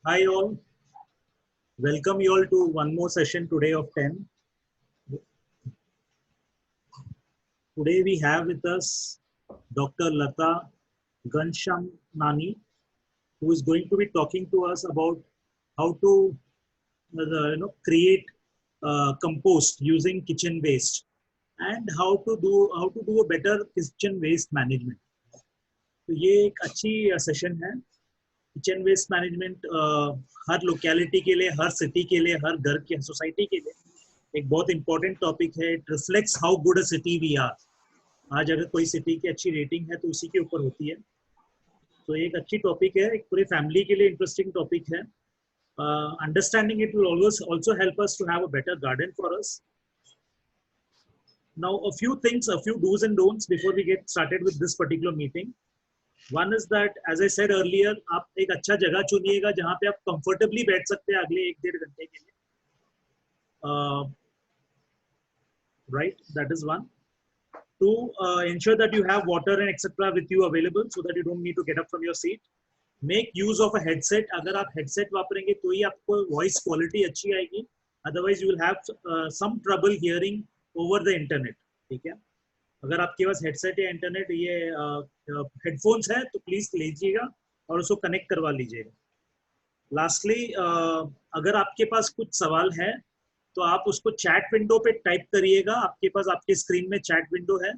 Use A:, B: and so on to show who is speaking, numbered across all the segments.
A: Hi all, welcome you all to one more session today of 10. Today we have with us Dr. Lata Ghanshyamani, who is going to be talking to us about how to create compost using kitchen waste and how to do a better kitchen waste management. तो ये एक अच्छी session है. Kitchen waste management हर locality के लिए, हर city के लिए, हर घर के सोसाइटी के लिए एक बहुत इंपॉर्टेंट टॉपिक है. It reflects how good a city we are. आज अगर कोई सिटी की अच्छी रेटिंग है तो उसी के ऊपर होती है. तो एक अच्छी टॉपिक है, एक पूरे फैमिली के लिए इंटरेस्टिंग टॉपिक है. Understanding it will always also help us to have a better garden for us. Now a few things, a few do's and don'ts before we get started with this particular meeting. One is that, as I said earlier, आप एक अच्छा जगह चुनिएगा जहाँ पे आप comfortably बैठ सकते हैं अगले 1-1.5 घंटे के लिए. Right, that is one. To ensure that you have water and etc. with you available so that you don't need to get up from your seat. Make use of a headset. अगर आप headset वापरेंगे तो ही आपको voice quality अच्छी आएगी. Otherwise you will have some trouble hearing over the internet. ठीक है. अगर आपके पास हेडसेट या इंटरनेट ये हेडफोन्स है तो प्लीज लीजिएगा और उसको कनेक्ट करवा लीजिएगा. लास्टली, अगर आपके पास कुछ सवाल है तो आप उसको चैट विंडो पे टाइप करिएगा. आपके पास आपके स्क्रीन में चैट विंडो है,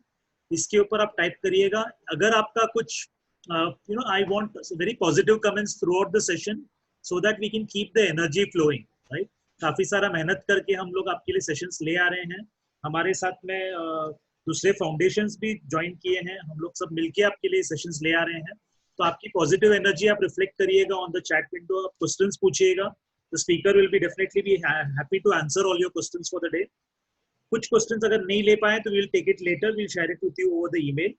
A: इसके ऊपर आप टाइप करिएगा. अगर आपका कुछ I want very positive comments throughout the session so that we can keep the energy flowing. Right, काफी सारा मेहनत करके हम लोग आपके लिए सेशंस ले आ रहे हैं. हमारे साथ में दूसरे फाउंडेशंस भी ज्वाइन किए हैं. हम लोग सब मिलके आपके लिए सेशंस ले आ रहे हैं. तो आपकी पॉजिटिव एनर्जी आप रिफ्लेक्ट करिएगा ऑन द चैट विंडो. आप क्वेश्चंस पूछिएगा. The speaker will be definitely be happy to answer all your questions for the day. कुछ क्वेश्चंस अगर नहीं ले पाए तो we will take it later, we will share it with you over the email.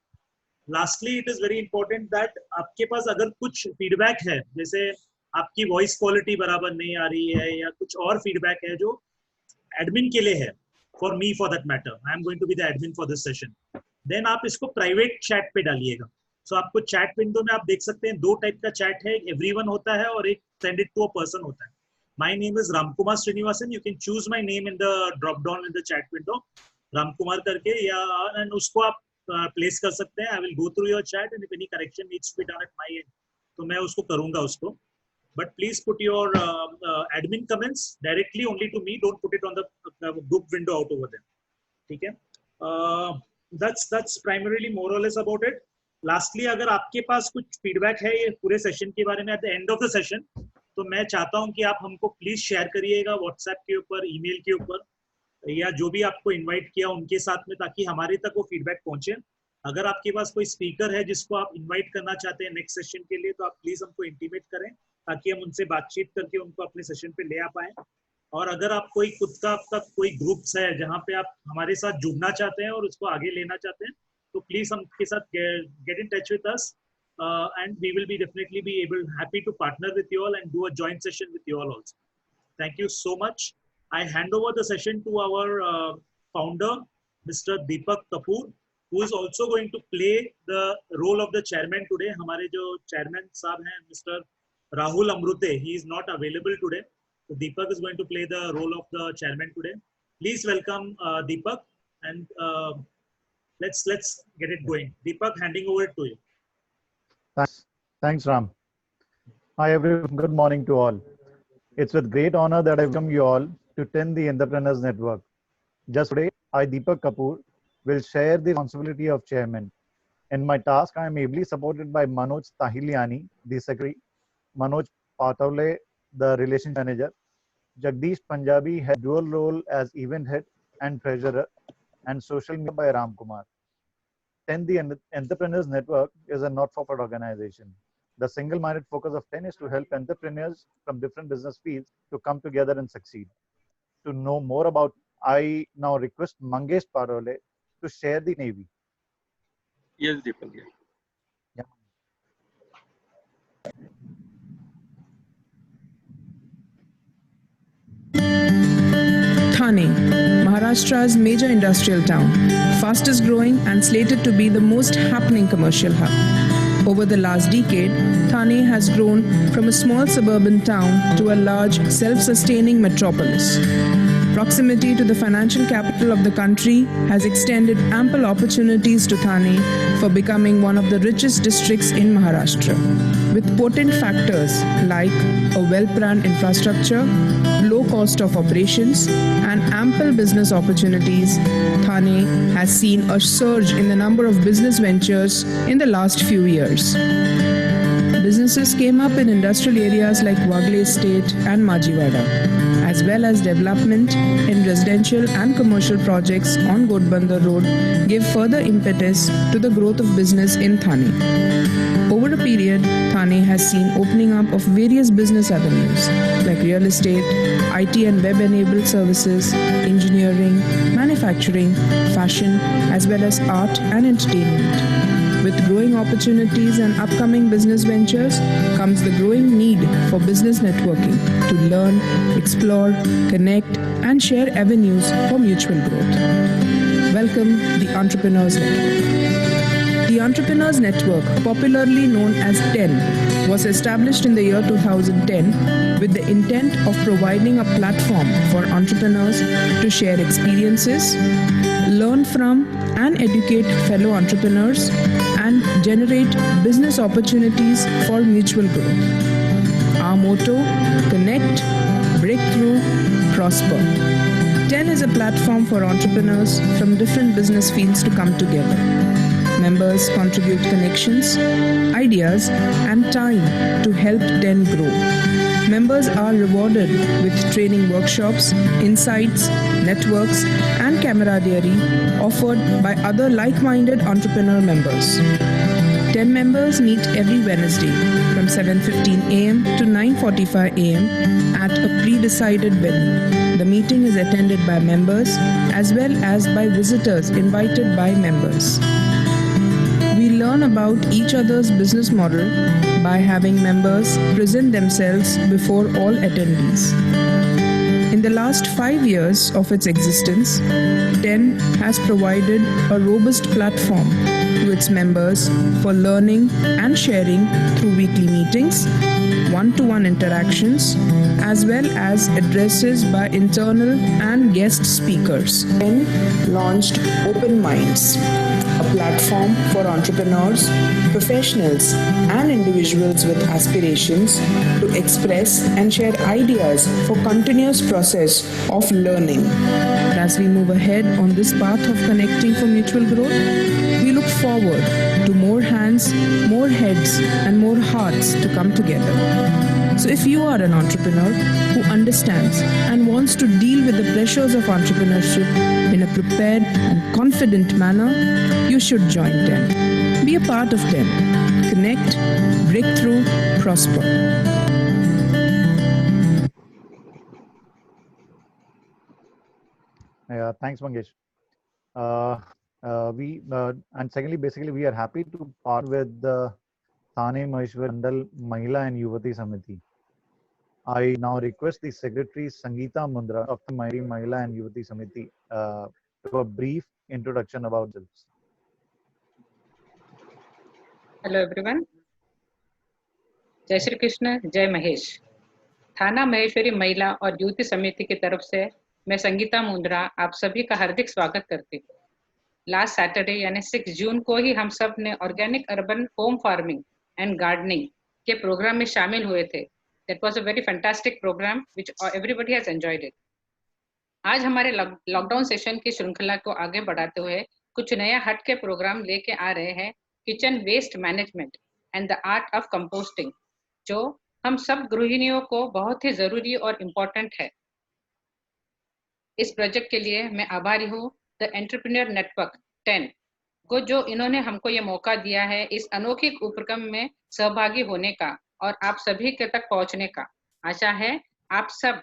A: Lastly, it is very important that आपके पास अगर कुछ फीडबैक है, जैसे आपकी वॉइस क्वालिटी बराबर नहीं आ रही है या कुछ और फीडबैक है जो एडमिन के लिए है, for me for that matter, I am going to be the admin for this session, then आप इसको प्राइवेट चैट पे डालिएगा. सो आपको चैट विंडो में आप देख सकते हैं दो टाइप का चैट है. एक एवरीवन होता है और एक send it to a person होता है. My name is Ramkumar Srinivasan. You can choose my name in the drop down in the chat window, Ramkumar करके, या एंड उसको आप प्लेस कर सकते हैं. I will go through your chat and if any correction needs to be done at my end तो मैं उसको करूंगा उसको. But please put your admin comments directly only to me. Don't put it on the group window out over there. ठीक है. That's primarily more or less about it. Lastly, अगर आपके पास कुछ फीडबैक है ये पूरे सेशन के बारे में at the end of the session, तो मैं चाहता हूँ कि आप हमको प्लीज शेयर करिएगा व्हाट्सएप के ऊपर, ईमेल के ऊपर, या जो भी आपको इनवाइट किया उनके साथ में, ताकि हमारे तक वो फीडबैक पहुंचे. अगर आपके पास कोई स्पीकर है जिसको आप इनवाइट करना चाहते हैं नेक्स्ट सेशन के लिए, तो आप प्लीज हमको इंटीमेट करें ताकि हम उनसे बातचीत करके उनको अपने सेशन पे ले आ पाए. और अगर आप कोई खुद का आपका कोई ग्रुप्स है जहाँ पे आप हमारे साथ जुड़ना चाहते हैं और उसको आगे लेना चाहते हैं, तो प्लीज हमके साथ get in touch with us and we will be definitely be able happy to partner with you all and do a joint session with you all also. Thank you so much. I hand over the session to our founder mister Deepak Kapoor, who is also going to play the role of the chairman today. हमारे जो chairman साहब हैं mister Rahul Amrute, he is not available today. So Deepak is going to play the role of the chairman today. Please welcome Deepak and let's get it going. Deepak, handing over to you.
B: Thanks, Ram. Hi everyone, good morning to all. It's with great honor that I welcome you all to 10 the Entrepreneurs Network. Just today, I, Deepak Kapoor, will share the responsibility of chairman. In my task, I am ably supported by Manoj Tahiliani, the secretary, Manoj Patavle, the relations manager, Jagdish Punjabi has dual role as event head and treasurer, and social media by Ram Kumar. 10 the Entrepreneurs Network is a not-for-profit organization. The single-minded focus of 10 is to help entrepreneurs from different business fields to come together and succeed. To know more about, I now request Mangesh Patavle to share the Navy.
C: Yes, Deepak.
B: Yeah.
D: Thane, Maharashtra's major industrial town, fastest growing and slated to be the most happening commercial hub. Over the last decade, Thane has grown from a small suburban town to a large, self-sustaining metropolis. Proximity to the financial capital of the country has extended ample opportunities to Thane for becoming one of the richest districts in Maharashtra. With potent factors like a well-planned infrastructure, low cost of operations, and ample business opportunities, Thane has seen a surge in the number of business ventures in the last few years. Businesses came up in industrial areas like Wagle Estate and Majivada, as well as development in residential and commercial projects on Godbandar Road gave further impetus to the growth of business in Thane. Over a period, Thane has seen opening up of various business avenues like real estate, IT and web-enabled services, engineering, manufacturing, fashion, as well as art and entertainment. With growing opportunities and upcoming business ventures comes the growing need for business networking to learn, explore, connect, and share avenues for mutual growth. Welcome the Entrepreneurs Network. The Entrepreneurs Network, popularly known as TEN, was established in the year 2010 with the intent of providing a platform for entrepreneurs to share experiences, learn from and educate fellow entrepreneurs, and generate business opportunities for mutual growth. Our motto, connect, breakthrough, prosper. TEN is a platform for entrepreneurs from different business fields to come together. Members contribute connections, ideas, and time to help TEN grow. Members are rewarded with training workshops, insights, networks, and camaraderie offered by other like-minded entrepreneur members. 10 members meet every Wednesday from 7:15 a.m. to 9:45 a.m. at a pre-decided venue. The meeting is attended by members as well as by visitors invited by members. We learn about each other's business model by having members present themselves before all attendees. In the last 5 years of its existence, TEN has provided a robust platform to its members for learning and sharing through weekly meetings, one-to-one interactions, as well as addresses by internal and guest speakers. TEN launched Open Minds, a platform for entrepreneurs, professionals, and individuals with aspirations to express and share ideas for continuous process of learning. As we move ahead on this path of connecting for mutual growth, we look forward to more hands, more heads, and more hearts to come together. So if you are an entrepreneur who understands and wants to deal with the pressures of entrepreneurship in a prepared and confident manner, you should join TEN. Be a part of TEN. Connect, breakthrough, prosper.
B: Yeah, thanks, Mangesh. And secondly, basically, we are happy to partner with the Thane Maheshwari Mandal Mahila and Yuvati Samiti. I now request the Secretary Sangeeta Mundra of the Mahila and Yuvati Samiti to a brief introduction about this.
E: Hello everyone, जय श्री कृष्ण, जय महेश। थाना महेश्वरी महिला और युवती समिति की तरफ से मैं संगीता मुंद्रा आप सभी का हार्दिक स्वागत करती हूँ। लास्ट सैटरडे यानी 6 जून को ही हम सब ने organic urban home farming and gardening के प्रोग्राम में शामिल हुए थे। That was a very fantastic program which everybody has enjoyed it. आज हमारे लॉकडाउन सेशन की श्रृंखला को आगे बढ़ाते हुए कुछ नया हट के प्रोग्राम लेके आ रहे हैं, kitchen waste management and the art of composting, जो हम सब गृहिणियों को बहुत ही जरूरी और इम्पोर्टेंट है। इस प्रोजेक्ट के लिए मैं आभारी हूँ द एंटरप्रेन्योर नेटवर्क TEN को, जो इन्होंने हमको ये मौका दिया है इस अनोखे उपक्रम में सहभागी होने का और आप सभी के तक पहुंचने का। आशा है आप सब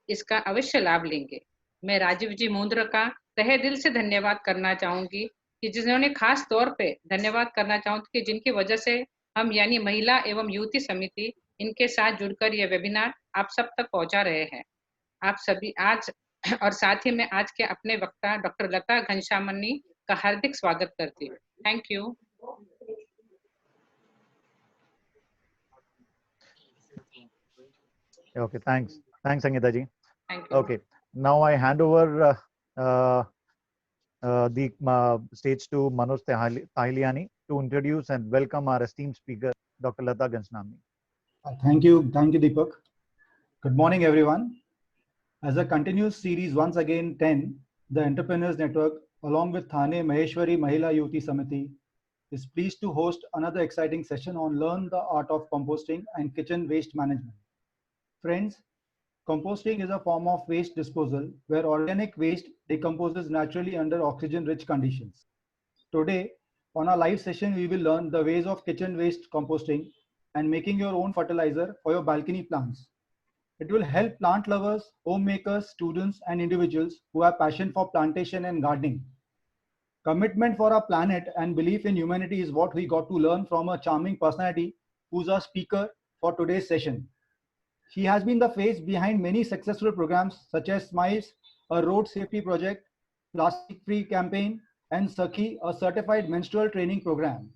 E: इसका अवश्य लाभ लेंगे। मैं राजीव जी मुंद्रा का तहे दिल से धन्यवाद करना चाहूंगी कि जिन्होंने खास तौर पे धन्यवाद करना चाहूंगी कि जिनकी वजह से हम यानी महिला एवं युवती समिति इनके साथ जुड़कर ये वेबिनार आप सब तक पहुंचा रहे हैं। आप सभी आज और साथ ही मैं आज के अपने वक्ता डॉक्टर लता घनश्यामनी का हार्दिक स्वागत करती हूँ। Thank you.
B: Okay, thanks. Thanks, Sangeeta ji.
E: Thank you.
B: Okay, now I hand over the stage to Manoj Tahiliani to introduce and welcome our esteemed speaker, Dr. Lata Ganchnani.
F: Thank you, Deepak. Good morning, everyone. As a continuous series, once again, 10, the Entrepreneurs Network, along with Thane Maheshwari Mahila Yuti Samiti, is pleased to host another exciting session on Learn the Art of Composting and Kitchen Waste Management. Friends, composting is a form of waste disposal where organic waste decomposes naturally under oxygen-rich conditions. Today, on our live session, we will learn the ways of kitchen waste composting and making your own fertilizer for your balcony plants. It will help plant lovers, homemakers, students, and individuals who have passion for plantation and gardening. Commitment for our planet and belief in humanity is what we got to learn from a charming personality who's our speaker for today's session. She has been the face behind many successful programs such as SMILES, a road safety project, Plastic Free campaign, and Sakhi, a certified menstrual training program.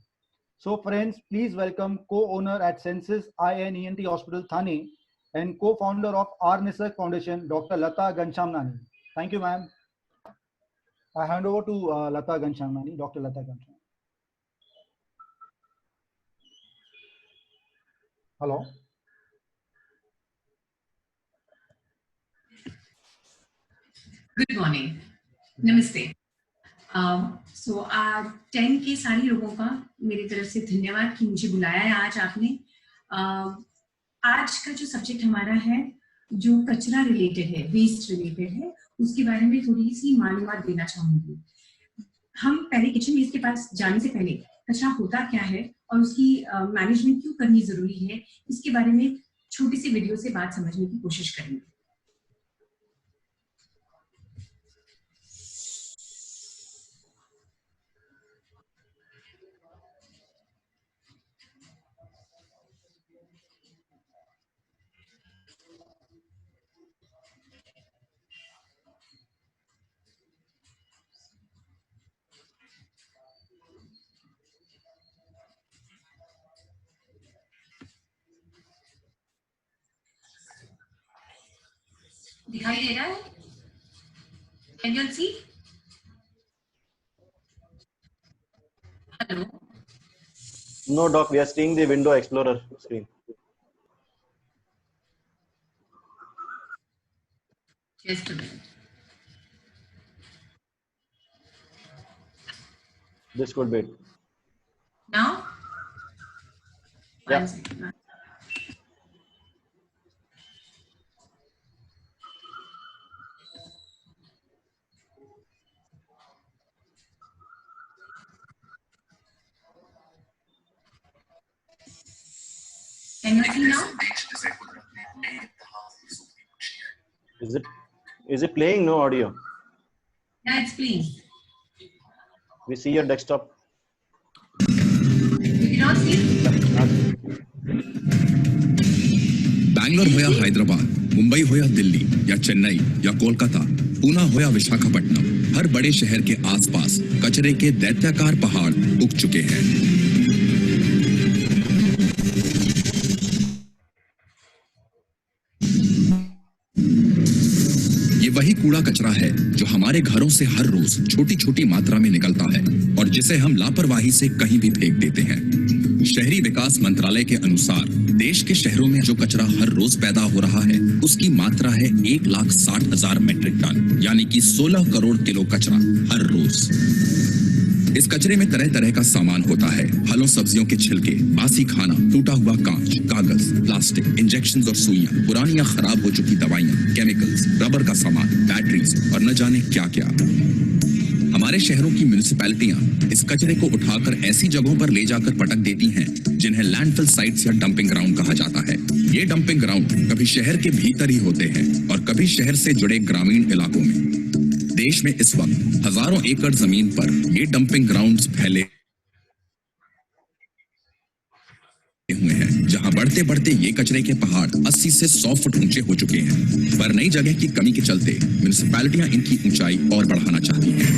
F: So friends, please welcome co-owner at Senses Eye and ENT Hospital, Thane, and co-founder of R. Nisarg Foundation, Dr. Lata Ganchnani. Thank you, ma'am. I hand over to Lata Ganchnani, Dr. Lata Ganchnani. Hello.
G: Good morning. Namaste. So 10 के सारे लोगों का मेरी तरफ से धन्यवाद कि मुझे बुलाया है आज आपने. आज का जो सब्जेक्ट हमारा है जो कचरा रिलेटेड है, वेस्ट रिलेटेड है, उसके बारे में थोड़ी सी मालूमात देना चाहूंगी. हम पहले किचन वेस्ट के पास जाने से पहले कचरा होता क्या है और उसकी मैनेजमेंट क्यों करनी जरूरी है, इसके बारे में छोटी सी वीडियो से बात समझने की कोशिश करेंगे. दिखाई दे रहा है? Can you see? Hello.
H: No, Doc. We are seeing the Window Explorer screen.
G: Just a minute.
H: This could be it.
G: Now?
H: Yeah.
G: 1 second. Can you see now?
H: Is it playing? No audio.
G: Yeah, it's playing.
H: We see your desktop.
G: You cannot see?
I: Bangalore हो या हैदराबाद, मुंबई हो या दिल्ली या चेन्नई या कोलकाता, पूना हो या विशाखापट्टनम, हर बड़े शहर के आसपास कचरे के दैत्याकार पहाड़ उग चुके हैं. ये वही कूड़ा कचरा है जो हमारे घरों से हर रोज छोटी छोटी मात्रा में निकलता है और जिसे हम लापरवाही से कहीं भी फेंक देते हैं. शहरी विकास मंत्रालय के अनुसार देश के शहरों में जो कचरा हर रोज पैदा हो रहा है उसकी मात्रा है 1,60,000 मीट्रिक टन, यानी कि 16 करोड़ किलो कचरा हर रोज. इस कचरे में तरह तरह का सामान होता है. फलों सब्जियों के छिलके, बासी खाना, टूटा हुआ कांच, कागज, प्लास्टिक, इंजेक्शंस और सुइयां, पुरानी या खराब हो चुकी दवाइयां, केमिकल्स, रबर का सामान, बैटरीज और न जाने क्या क्या. हमारे शहरों की म्युनिसिपैलिटियां इस कचरे को उठाकर ऐसी जगहों पर ले जाकर पटक देती हैं जिन्हें लैंडफिल साइट्स या डंपिंग ग्राउंड कहा जाता है. ये डंपिंग ग्राउंड कभी शहर के भीतर ही होते हैं और कभी शहर से जुड़े ग्रामीण इलाकों में. देश में इस वक्त हजारों एकड़ जमीन पर ये डंपिंग ग्राउंड्स फैले हुए हैं, जहां बढ़ते बढ़ते ये कचरे के पहाड़ 80 से 100 फुट ऊंचे हो चुके हैं. पर नई जगह की कमी के चलते म्युनिसिपैलिटियां इनकी ऊंचाई और बढ़ाना चाहती हैं.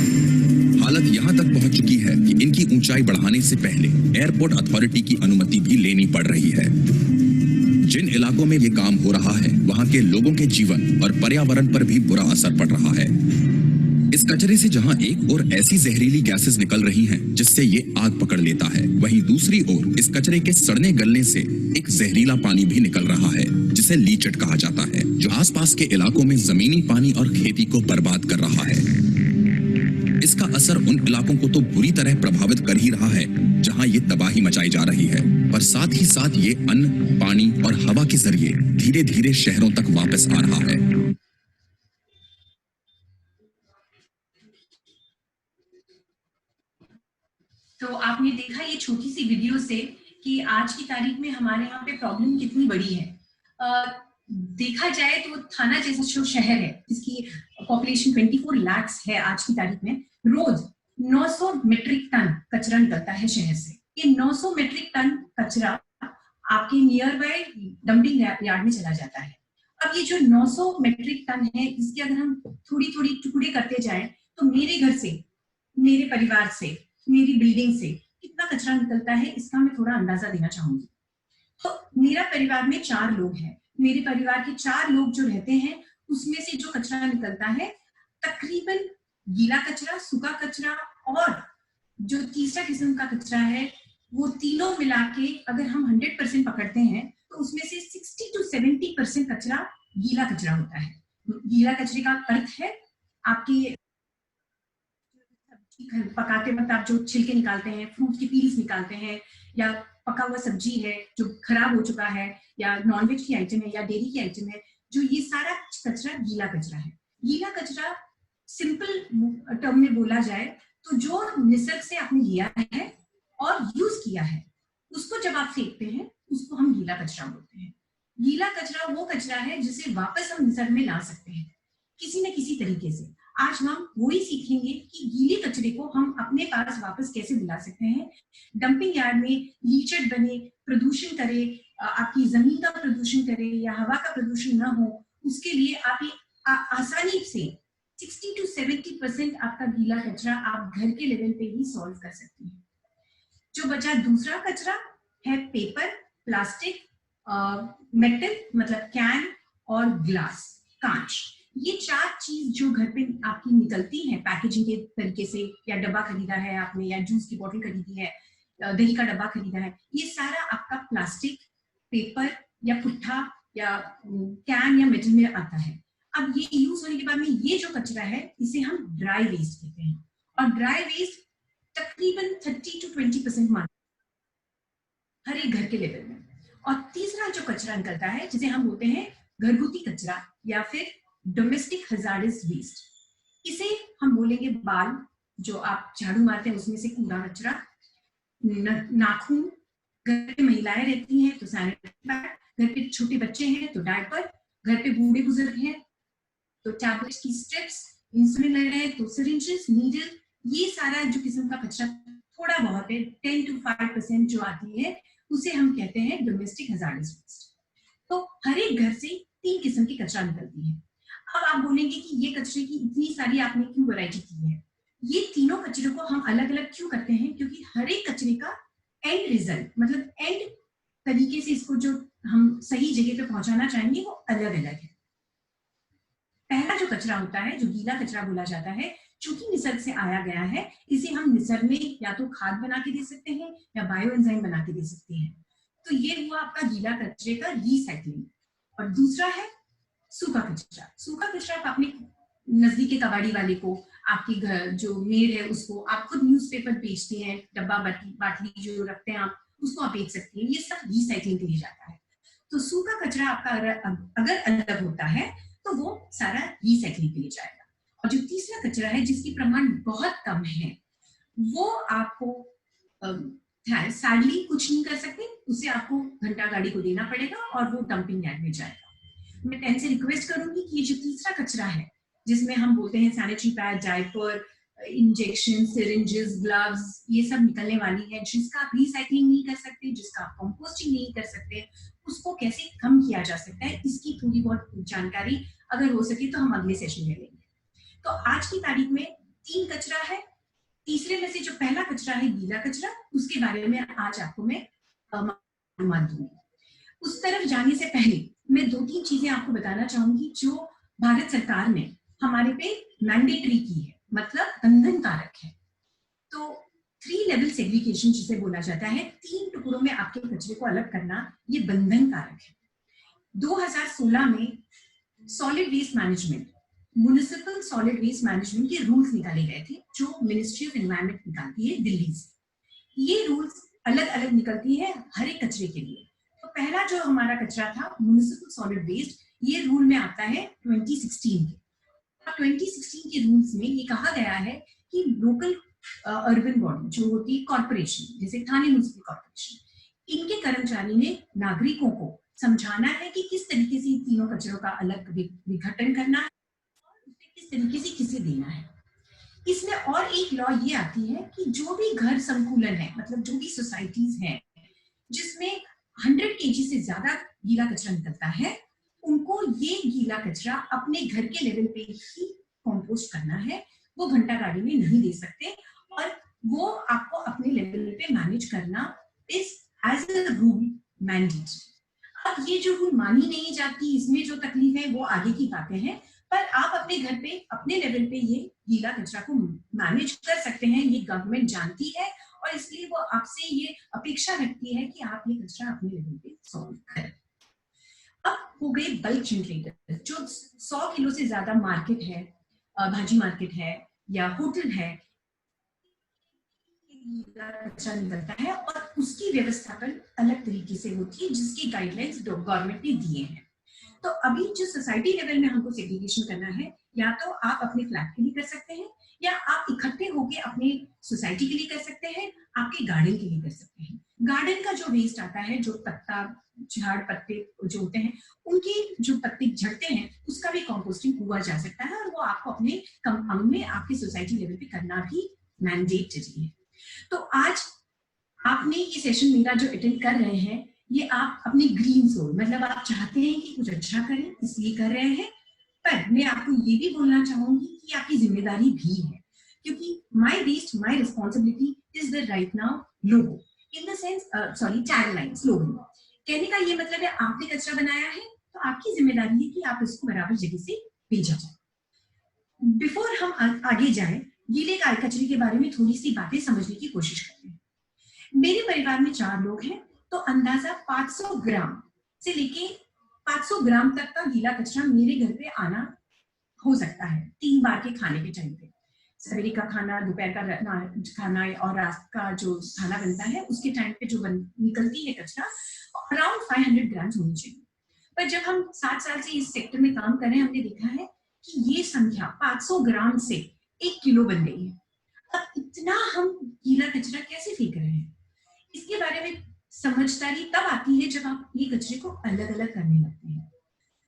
I: हालत यहां तक पहुंच चुकी है कि इनकी ऊंचाई बढ़ाने से पहले एयरपोर्ट अथॉरिटी की अनुमति भी लेनी पड़ रही है. जिन इलाकों में ये काम हो रहा है वहां के लोगों के जीवन और पर्यावरण पर भी बुरा असर पड़ रहा है। इस कचरे से जहां एक ओर ऐसी जहरीली गैसेस निकल रही हैं जिससे ये आग पकड़ लेता है, वहीं दूसरी ओर इस कचरे के सड़ने गलने से एक जहरीला पानी भी निकल रहा है जिसे लीचट कहा जाता है, जो आसपास के इलाकों में जमीनी पानी और खेती को बर्बाद कर रहा है। इसका असर उन इलाकों को तो बुरी तरह प्रभावित कर ही रहा है जहां ये तबाही मचाई जा रही है, पर साथ ही साथ ये अन्न, पानी और हवा के जरिए धीरे धीरे शहरों तक वापस आ रहा है।
G: तो आपने देखा ये छोटी सी वीडियो से कि आज की तारीख में हमारे यहाँ पे प्रॉब्लम कितनी बड़ी है। देखा जाए तो थाना जैसा जो शहर है जिसकी पॉपुलेशन 24 लाख है आज की तारीख में, रोज 900 मीट्रिक टन कचरा निकलता है शहर से। ये 900 मीट्रिक टन कचरा आपके नियर बाय डंपिंग यार्ड में चला जाता है। अब ये जो 900 मीट्रिक टन है इसके अगर हम थोड़ी थोड़ी टुकड़े करते जाएं तो मेरे घर से, मेरे परिवार से, मेरी बिल्डिंग से कितना कचरा निकलता है इसका मैं थोड़ा अंदाजा देना चाहूंगी। तो मेरा परिवार में 4 लोग हैं, मेरे परिवार के 4 लोग जो रहते हैं उसमें से जो कचरा निकलता है तकरीबन गीला कचरा, सूखा कचरा और जो तीसरा किस्म का कचरा है वो तीनों मिला के अगर हम 100% पकड़ते हैं तो उसमें से 60 to 70% कचरा गीला कचरा होता है। गीला कचरे का अर्थ है आपके पकाते वक्त आप जो छिलके निकालते हैं, फ्रूट की पील्स निकालते हैं, या पका हुआ सब्जी है जो खराब हो चुका है, या नॉनवेज की आइटम है या डेयरी की आइटम है, जो ये सारा कचरा गीला कचरा है। गीला कचरा सिंपल टर्म में बोला जाए तो जो निसर्ग से आपने लिया है और यूज किया है उसको जब आप फेंकते हैं उसको हम गीला कचरा बोलते हैं। गीला कचरा वो कचरा है जिसे वापस हम निसर्ग में ला सकते हैं किसी न किसी तरीके से। आज हम वही सीखेंगे कि गीले कचरे को हम अपने पास वापस कैसे बुला सकते हैं। डंपिंग यार्ड में लीचट बने, प्रदूषण करे, आपकी जमीन का प्रदूषण करे या हवा का प्रदूषण ना हो, उसके लिए आप ये आसानी से 60 to 70% आपका गीला कचरा आप घर के लेवल पे ही सॉल्व कर सकते हैं। जो बचा दूसरा कचरा है पेपर, प्लास्टिक, मेटल मतलब कैन और ग्लास, कांच। ये 4 चीज जो घर पे आपकी निकलती है पैकेजिंग के तरीके से, या डब्बा खरीदा है आपने या जूस की बोतल खरीदी है, दही का डब्बा खरीदा है, ये सारा आपका प्लास्टिक, पेपर या पुट्ठा या कैन या मेटल में आता है। अब ये यूज होने के बाद में ये जो कचरा है इसे हम ड्राई वेस्ट कहते हैं, और ड्राई वेस्ट तकरीबन 30 to 20% मान हर एक घर के लेवल में। और तीसरा जो कचरा निकलता है जिसे हम बोलते हैं घरगुती कचरा या फिर डोमेस्टिक हजार्डस वेस्ट, इसे हम बोलेंगे बाल, जो आप झाड़ू मारते हैं उसमें से कूड़ा कचरा, नाखून, घर पे महिलाएं रहती हैं तो सैनिटरी पैड, घर पे छोटे बच्चे हैं तो डायपर, घर पे बूढ़े बुजुर्ग हैं तो टैबलेट की स्ट्रिप्स, इंसुलिन ले रहे हैं तो सिरिंजेस, नीडल, ये सारा जो किस्म का कचरा थोड़ा बहुत है 10 to 5% जो आती है उसे हम कहते हैं डोमेस्टिक हजार्डस वेस्ट। तो हर एक घर से 3 किस्म की कचरा निकलती है। अब आप बोलेंगे कि ये कचरे की इतनी सारी आपने क्यों वैरायटी की है? ये तीनों कचरे को हम अलग अलग क्यों करते हैं? क्योंकि हर एक कचरे का एंड रिजल्ट मतलब एंड तरीके से इसको जो हम सही जगह पे पहुंचाना चाहेंगे वो अलग अलग है। पहला जो कचरा होता है जो गीला कचरा बोला जाता है, चूंकि निसर्ग से आया गया है, इसे हम निसर्ग में या तो खाद बना के दे सकते हैं या बायो एंजाइम बना के दे सकते हैं। तो ये हुआ आपका गीला कचरे का रीसाइक्लिंग। और दूसरा है सूखा कचरा। सूखा कचरा आप अपने नजदीकी कबाड़ी वाले को, आपके घर जो मेड है उसको, आप खुद न्यूज़पेपर बेचते हैं, डब्बा बाटली जो रखते हैं आप, उसको आप बेच सकते हैं। ये सब रीसाइक्लिंग के लिए जाता है। तो सूखा कचरा आपका अगर अलग होता है तो वो सारा रिसाइक्लिंग के लिए जाएगा। और जो तीसरा कचरा है जिसकी प्रमाण बहुत कम है वो आपको सैडली कुछ नहीं कर सकते, उसे आपको घंटा गाड़ी को देना पड़ेगा और वो डंपिंग यार्ड में जाएगा। मैं 10 से रिक्वेस्ट करूंगी कि ये जो तीसरा कचरा है जिसमें हम बोलते हैं sanitary pad, diaper, injection, syringes, gloves, ये सब निकलने वाली है, जिसका आप रिसाइकलिंग नहीं कर सकते, जिसका आप कंपोस्टिंग नहीं कर सकते, उसको कैसे कम किया जा सकता है इसकी थोड़ी बहुत जानकारी अगर हो सके तो हम अगले सेशन में लेंगे। तो आज की तारीख में 3 कचरा है। तीसरे में से जो पहला कचरा है गीला कचरा, उसके बारे में आज आपको मैं मालूमात दूंगी। उस तरफ जाने से पहले मैं 2-3 चीजें आपको बताना चाहूंगी जो भारत सरकार ने हमारे पे मैंडेटरी की है, मतलब बंधन कारक है। तो 3 लेवल सेग्रीगेशन जिसे बोला जाता है, 3 टुकड़ों में आपके कचरे को अलग करना, ये बंधन कारक है। 2016 में solid waste management, municipal solid waste management के रूल्स निकाले गए थे जो मिनिस्ट्री ऑफ एनवायरनमेंट निकालती है दिल्ली से। ये रूल्स अलग अलग निकलती है हर एक कचरे के लिए। तो पहला जो हमारा कचरा था म्युनिसिपल सॉलिड वेस्ट, ये रूल में आता है 2016 के। 2016 के रूल्स में ये कहा गया है कि लोकल अर्बन बॉडी जो होती है कॉर्पोरेशन, जैसे थाने म्युनिसिपल कॉर्पोरेशन, इनके कर्मचारी ने नागरिकों को समझाना है कि किस तरीके से तीनों कचरों का अलग विघटन करना है और उसे किस तरीके से किसे देना है। इसमें और एक लॉ ये आती है कि जो भी घर संकुलन है, मतलब जो भी सोसाइटीज हैं जिसमें 100 kg से ज्यादा गीला कचरा निकलता है, उनको ये गीला कचरा अपने घर के लेवल पे ही कंपोस्ट करना है। वो घंटा गाड़ी में नहीं दे सकते और वो आपको अपने लेवल पे मैनेज करना is as a rule mandatory. अब ये जो रूल मानी नहीं जाती, इसमें जो तकलीफ है वो आगे की बातें हैं, पर आप अपने घर पे अपने लेवल पे ये गीला कचरा को मैनेज कर सकते हैं। ये गवर्नमेंट जानती है और इसलिए वो आपसे ये अपेक्षा रखती है कि आप ये कचरा अपने लेवल पे सॉल्व करें। अब हो गए बल्क जनरेटर, जो 100 किलो से ज्यादा मार्केट है, भाजी मार्केट है या होटल है, कचरा निकलता है और उसकी व्यवस्थापन अलग तरीके से होती है जिसकी गाइडलाइंस गवर्नमेंट ने दिए हैं। तो अभी जो सोसाइटी लेवल में हमको सेग्रीगेशन करना है, या तो आप अपने फ्लैट के लिए कर सकते हैं या आप इकट्ठे होके अपने सोसाइटी के लिए कर सकते हैं, आपके गार्डन के लिए कर सकते हैं। गार्डन का जो वेस्ट आता है, जो पत्ता झाड़ पत्ते जो होते हैं, उनके जो पत्ते झड़ते हैं, उसका भी कंपोस्टिंग हुआ जा सकता है और वो आपको अपने कंपाउंड में आपके सोसाइटी लेवल पे करना भी मैंडेटरी है। तो आज आपने ये सेशन मेरा जो अटेंड कर रहे हैं, ये आप अपनी ग्रीन सोल, मतलब आप चाहते हैं कि कुछ अच्छा करें इसलिए कर रहे हैं, पर मैं आपको ये भी बोलना चाहूंगी कि आपकी जिम्मेदारी भी है, क्योंकि my waste my responsibility is the right now logo in the sense, sorry tagline slogan. कहने का ये मतलब है आपने कचरा बनाया है तो आपकी जिम्मेदारी है कि आप इसको बराबर जगह से भेजा जाए। बिफोर हम आगे जाए, गीले कचरे के बारे में थोड़ी सी बातें समझने की कोशिश करते हैं। मेरे परिवार में 4 लोग हैं, तो अंदाजा 500 ग्राम से लेके 500 ग्राम तक का गीला कचरा मेरे घर पे आना हो सकता है 3 बार के खाने के टाइम पे। सवेरे का खाना, दोपहर का खाना और रात का जो खाना बनता है उसके टाइम पे जो निकलती है कचरा, अराउंड 500 ग्राम होनी चाहिए। पर जब हम 7 साल से इस सेक्टर में काम कर रहे हैं, हमने देखा है कि ये संख्या 500 ग्राम से 1 किलो बन गई है। अब इतना हम गीला कचरा कैसे फेंक रहे हैं, इसके बारे में समझदारी तब आती है जब आप ये कचरे को अलग अलग करने लगते हैं।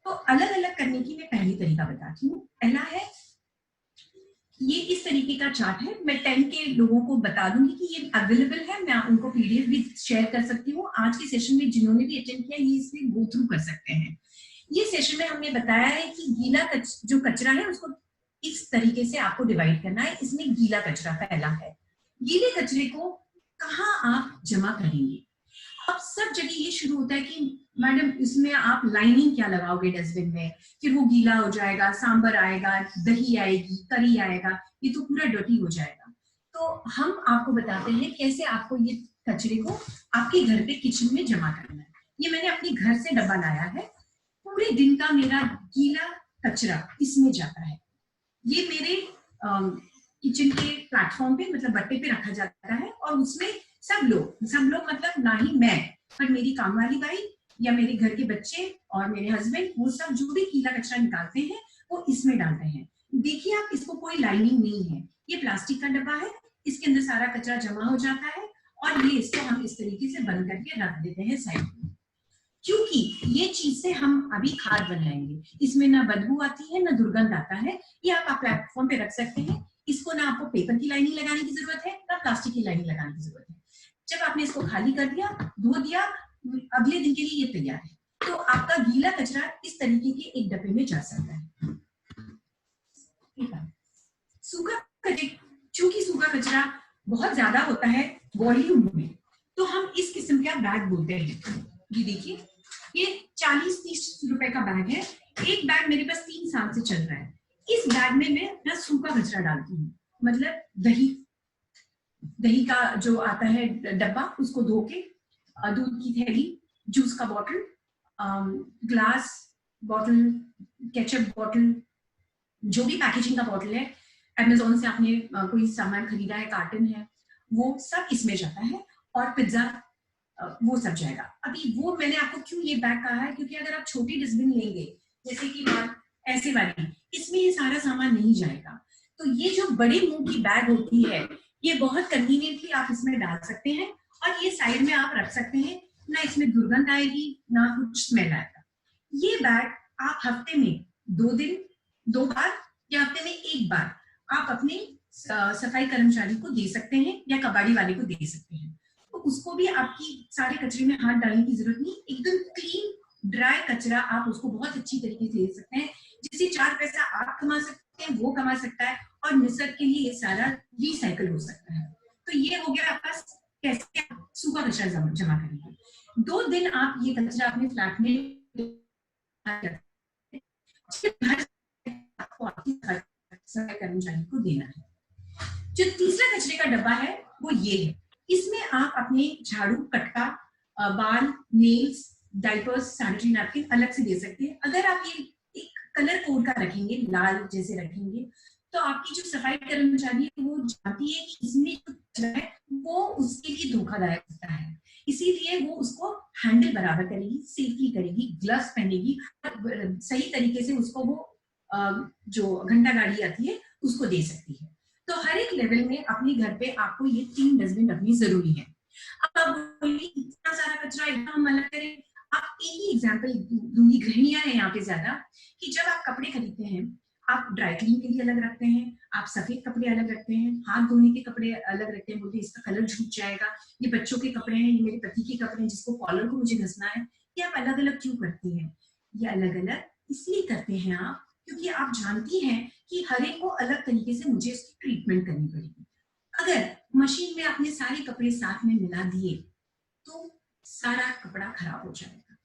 G: तो अलग अलग करने की मैं पहली तरीका बताती हूँ। पहला है, ये इस तरीके का चार्ट है, मैं 10 के लोगों को बता दूंगी कि ये अवेलेबल है, मैं उनको PDF भी शेयर कर सकती हूँ। आज के सेशन में जिन्होंने भी अटेंड किया ये इसमें गो थ्रू कर सकते हैं। ये सेशन में हमने बताया है कि गीला जो कचरा है उसको इस तरीके से आपको डिवाइड करना है। इसमें गीला कचरा पहला है। गीले कचरे को कहाँ आप जमा करेंगे? अब सब जगह ये शुरू होता है कि मैडम इसमें आप लाइनिंग क्या लगाओगे डस्टबिन में, फिर वो गीला हो जाएगा, सांबर आएगा, दही आएगी, करी आएगा, ये तो पूरा डर्टी हो जाएगा। तो हम आपको बताते हैं कैसे आपको ये कचरे को आपके घर पे किचन में जमा करना है। ये मैंने अपने घर से डब्बा लाया है, पूरे दिन का मेरा गीला कचरा इसमें जाता है। ये मेरे किचन के प्लेटफॉर्म पे, मतलब बट्टे पे रखा जाता है और उसमें सब लोग मतलब ना ही मैं, पर मेरी काम वाली बाई या मेरे घर के बच्चे और मेरे हस्बैंड, वो सब जो भी गीला कचरा निकालते हैं वो इसमें डालते हैं। देखिए आप, इसको कोई लाइनिंग नहीं है, ये प्लास्टिक का डब्बा है, इसके अंदर सारा कचरा जमा हो जाता है और ये इसको हम इस तरीके से बंद करके रख देते हैं साइड में, क्योंकि ये चीज से हम अभी खाद बनाएंगे। इसमें ना बदबू आती है ना दुर्गंध आता है। ये आप प्लेटफॉर्म पे रख सकते हैं। इसको ना आपको पेपर की लाइनिंग लगाने की जरूरत है ना प्लास्टिक की लाइनिंग लगाने की जरूरत है। जब आपने इसको खाली कर दिया, धो दिया, अगले दिन के लिए ये तैयार है। तो आपका गीला कचरा इस तरीके के एक डब्बे में जा सकता है। सूखा कचरा, चूंकि सूखा कचरा बहुत ज्यादा होता है वॉल्यूम में, तो हम इस किस्म का बैग बोलते हैं। ये देखिए, ये 40-30 रुपए का बैग है। एक बैग मेरे पास 3 साल से चल रहा है। इस बैग में मैं अपना सूखा कचरा डालती हूँ, मतलब दही का जो आता है डब्बा, उसको धो के, दूध की थैली, जूस का bottle, glass bottle, ketchup bottle, जो भी पैकेजिंग का बॉटल है, अमेज़न से आपने कोई सामान खरीदा है, कार्टन है, वो सब इसमें जाता है। और पिज्जा, वो सब जाएगा। अभी वो मैंने आपको क्यों ये बैग कहा है, क्योंकि अगर आप छोटी डस्टबिन लेंगे, जैसे कि ऐसे वाली, इसमें ये सारा सामान नहीं जाएगा। तो ये जो बड़े मुंह की बैग होती है, ये बहुत कन्वीनियंटली आप इसमें डाल सकते हैं और ये साइड में आप रख सकते हैं, ना इसमें दुर्गंध आएगी, ना कुछ स्मेल आएगा। ये बैग आप हफ्ते में 2 दिन 2 बार या हफ्ते में 1 बार आप अपने सफाई कर्मचारी को दे सकते हैं या कबाड़ी वाले को दे सकते हैं। तो उसको भी आपकी सारे कचरे में हाथ डालने की जरूरत नहीं, एकदम क्लीन ड्राई कचरा आप उसको बहुत अच्छी तरीके से दे सकते हैं, जिससे 4 पैसा आप कमा सकते हैं, वो कमा सकता है और निसर्ग के लिए ये सारा रिसाइकल हो सकता है। तो ये हो गया आपका कैसे सूखा कचरा जमा करेंगे। 2 दिन आप ये कचरा अपने फ्लैट में कर्मचारी को देना है। जो तीसरा कचरे का डब्बा है वो ये है। इसमें आप अपने झाड़ू, कटका, बाल, नेल्स, डाइपर्स, सैनिटरी नैपकिन अलग से दे सकते हैं। अगर आप ये एक कलर कोड का रखेंगे, लाल जैसे रखेंगे, तो आपकी जो सफाई कर्मचारी है वो जानती है कि इसमें जो कचरा है वो उसके लिए धोखादायक होता है, इसीलिए वो उसको हैंडल बराबर करेगी, सेफली करेगी, ग्लव्स पहनेगी, सही तरीके से उसको वो जो घंटा गाड़ी आती है उसको दे सकती है। तो हर एक लेवल में अपने घर पे आपको ये 3 डस्टबिन रखनी जरूरी है। अब आप बोलिए इतना सारा कचरा इतना हम अलग करें। आप एक ही एग्जांपल दूंगी, गृहिणियां हैं यहाँ पे ज्यादा, कि जब आप कपड़े खरीदते हैं, आप ड्राई क्लीन के लिए अलग रखते हैं, आप सफेद कपड़े अलग रखते हैं, हाथ धोने के कपड़े अलग रखते हैं, बोलते इसका कलर झूठ जाएगा, ये बच्चों के कपड़े हैं, ये मेरे पति के कपड़े हैं जिसको कॉलर को मुझे घसना है। ये आप अलग अलग क्यों करती हैं? ये अलग अलग इसलिए करते हैं आप, क्योंकि आप जानती हैं कि हर एक को अलग तरीके से मुझे इसकी ट्रीटमेंट करनी पड़ेगी। अगर मशीन में आपने सारे कपड़े साथ में मिला दिए तो सारा कपड़ा खराब हो जाएगा।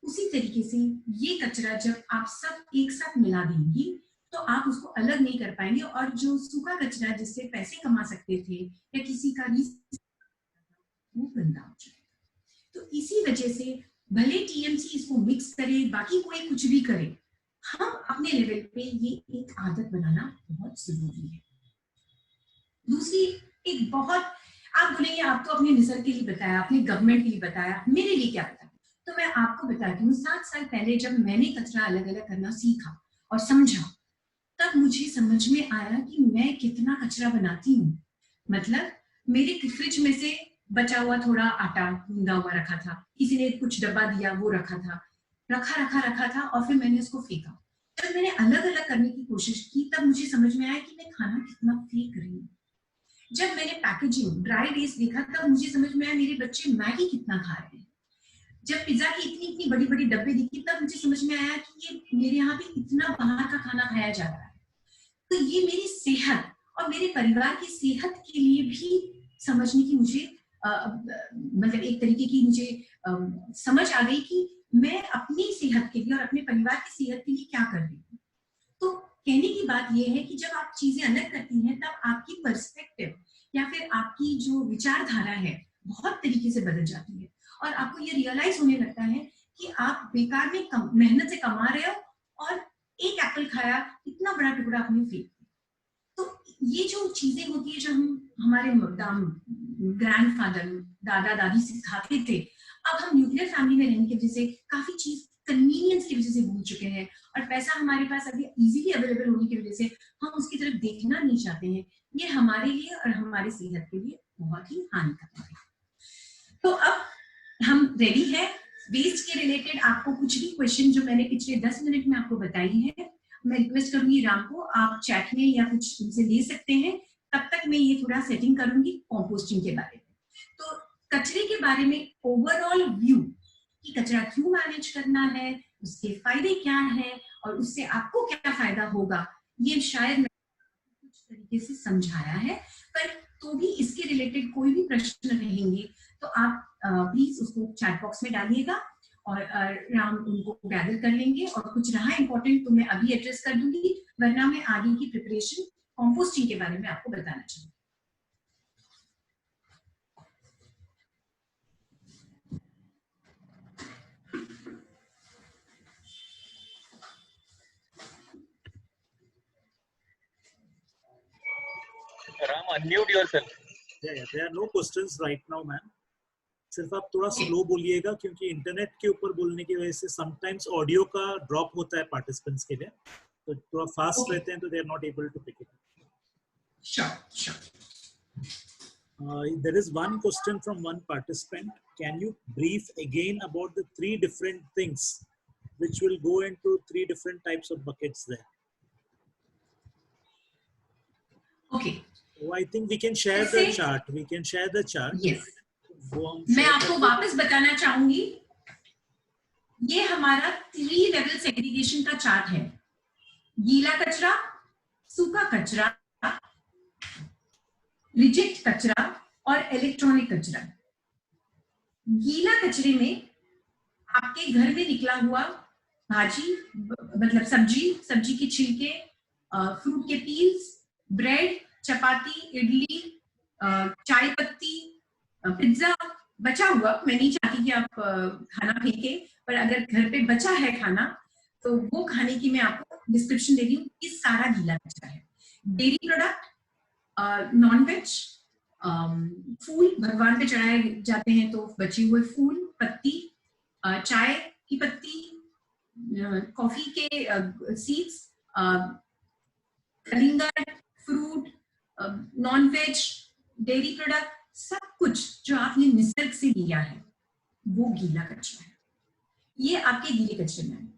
G: उसी तरीके से ये कचरा जब आप सब एक साथ मिला देंगी तो आप उसको अलग नहीं कर पाएंगे, और जो सूखा कचरा जिससे पैसे कमा सकते थे या किसी का वो गंदा हो जाएगा। तो इसी वजह से भले टीएमसी इसको मिक्स करे, बाकी कोई कुछ भी करे, हम अपने लेवल पे ये एक आदत बनाना बहुत जरूरी है। दूसरी एक बहुत, आप बोलेंगे आप तो अपने निसर्ग के लिए बताया, अपने गवर्नमेंट के लिए बताया, मेरे लिए क्या बताया? तो मैं आपको बताती हूँ, 7 साल पहले जब मैंने कचरा अलग अलग करना सीखा और समझा, तब मुझे समझ में आया कि मैं कितना कचरा बनाती हूँ। मतलब मेरे फ्रिज में से बचा हुआ थोड़ा आटा गूंदा हुआ रखा था, किसी ने कुछ डब्बा दिया वो रखा था, रखा था और फिर मैंने उसको फेंका। जब मैंने अलग अलग करने की कोशिश की तब मुझे समझ में आया कि मैं खाना कितना फेंक रही हूँ। जब मैंने पैकेजिंग, ड्राई वेस्ट देखा तब मुझे समझ में आया मेरे बच्चे मैगी कितना खा रहे हैं। जब पिज्जा की इतनी बड़ी बड़ी डब्बे दिखी तब मुझे समझ में आया कि ये मेरे यहाँ पे इतना बाहर का खाना खाया जा रहा है। तो ये मेरी सेहत और मेरे परिवार की सेहत के लिए भी समझने की मुझे मतलब एक तरीके की मुझे समझ आ गई कि मैं अपनी सेहत के लिए और अपने परिवार की सेहत के लिए क्या कर रही हूँ। तो कहने की बात यह है कि जब आप चीजें अलग करती हैं तब आपकी पर्सपेक्टिव या फिर आपकी जो विचारधारा है बहुत तरीके से बदल जाती है, और आपको ये रियलाइज होने लगता है कि आप बेकार में मेहनत से कमा रहे हो और एक एप्पल खाया, इतना बड़ा टुकड़ा आपने फेंक दिया। तो ये जो चीजें होती है जो हम हमारे ग्रैंडफादर, दादा दादी सिखाते थे, अब हम न्यूक्लियर फैमिली में रहने की वजह से काफी चीज कन्वीनियंस की वजह से भूल चुके हैं, और पैसा हमारे पास अभी इजीली अवेलेबल होने की वजह से हम उसकी तरफ देखना नहीं चाहते हैं। ये हमारे लिए और हमारी सेहत के लिए बहुत ही हानिकारक है। तो अब हम रेडी है वेस्ट के रिलेटेड। आपको कुछ भी क्वेश्चन जो मैंने पिछले 10 मिनट में आपको बताई है, मैं रिक्वेस्ट करूंगी राम को, आप चैट में या कुछ उनसे ले सकते हैं। तब तक मैं ये थोड़ा सेटिंग करूंगी कंपोस्टिंग के बारे में। तो कचरे के बारे में ओवरऑल व्यू कि कचरा क्यों मैनेज करना है, उसके फायदे क्या हैं और उससे आपको क्या फायदा होगा, ये शायद मैं कुछ तरीके से समझाया है। पर तो भी इसके रिलेटेड कोई भी प्रश्न रहेंगे तो आप प्लीज उसको चैट बॉक्स में डालिएगा, और हम उनको गैदर कर लेंगे, और कुछ रहा इंपॉर्टेंट तो मैं अभी एड्रेस कर दूंगी, वरना मैं आगे की प्रिपरेशन कंपोस्टिंग के बारे में आपको बताना चाहूंगी।
C: Ram, unmute yourself.
A: Yeah, there are no questions right now, ma'am. सिर्फ आप थोड़ा स्लो बोलिएगा, क्योंकि इंटरनेट के ऊपर बोलने की वजह से समटाइम्स ऑडियो का ड्रॉप होता है पार्टिसिपेंट्स के लिए, तो थोड़ा फास्ट रहते हैं तो they are not able to pick it.
G: Sure.
A: There is one question from one participant. Can you brief again about the 3 different things which will go into 3 different types of buckets there?
G: Okay.
A: Oh, I think we can share the chart. We can share the chart.
G: Yes. मैं आपको वापस बताना चाहूंगी, ये हमारा 3 level segregation का chart है। गीला कचरा, सूखा कचरा, रिजेक्ट कचरा और इलेक्ट्रॉनिक कचरा। गीला कचरे में आपके घर में निकला हुआ भाजी, मतलब सब्जी के छिलके, फ्रूट के पील्स, ब्रेड, चपाती, इडली, चाय पत्ती, पिज्जा, बचा हुआ। मैं नहीं चाहती कि आप खाना फेंके, पर अगर घर पे बचा है खाना तो वो खाने की मैं आपको डिस्क्रिप्शन दे रही हूँ। ये सारा गीला कचरा है। डेयरी प्रोडक्ट, नॉन वेज, फूल भगवान पे चढ़ाए जाते हैं तो बचे हुए फूल, पत्ती, चाय की पत्ती, कॉफी के सीड्स, कलिंगर, fruit, non veg, dairy product, सब कुछ जो आपने निसर्ग से लिया है वो गीला कचरा है। ये आपके गीले कचरे में है।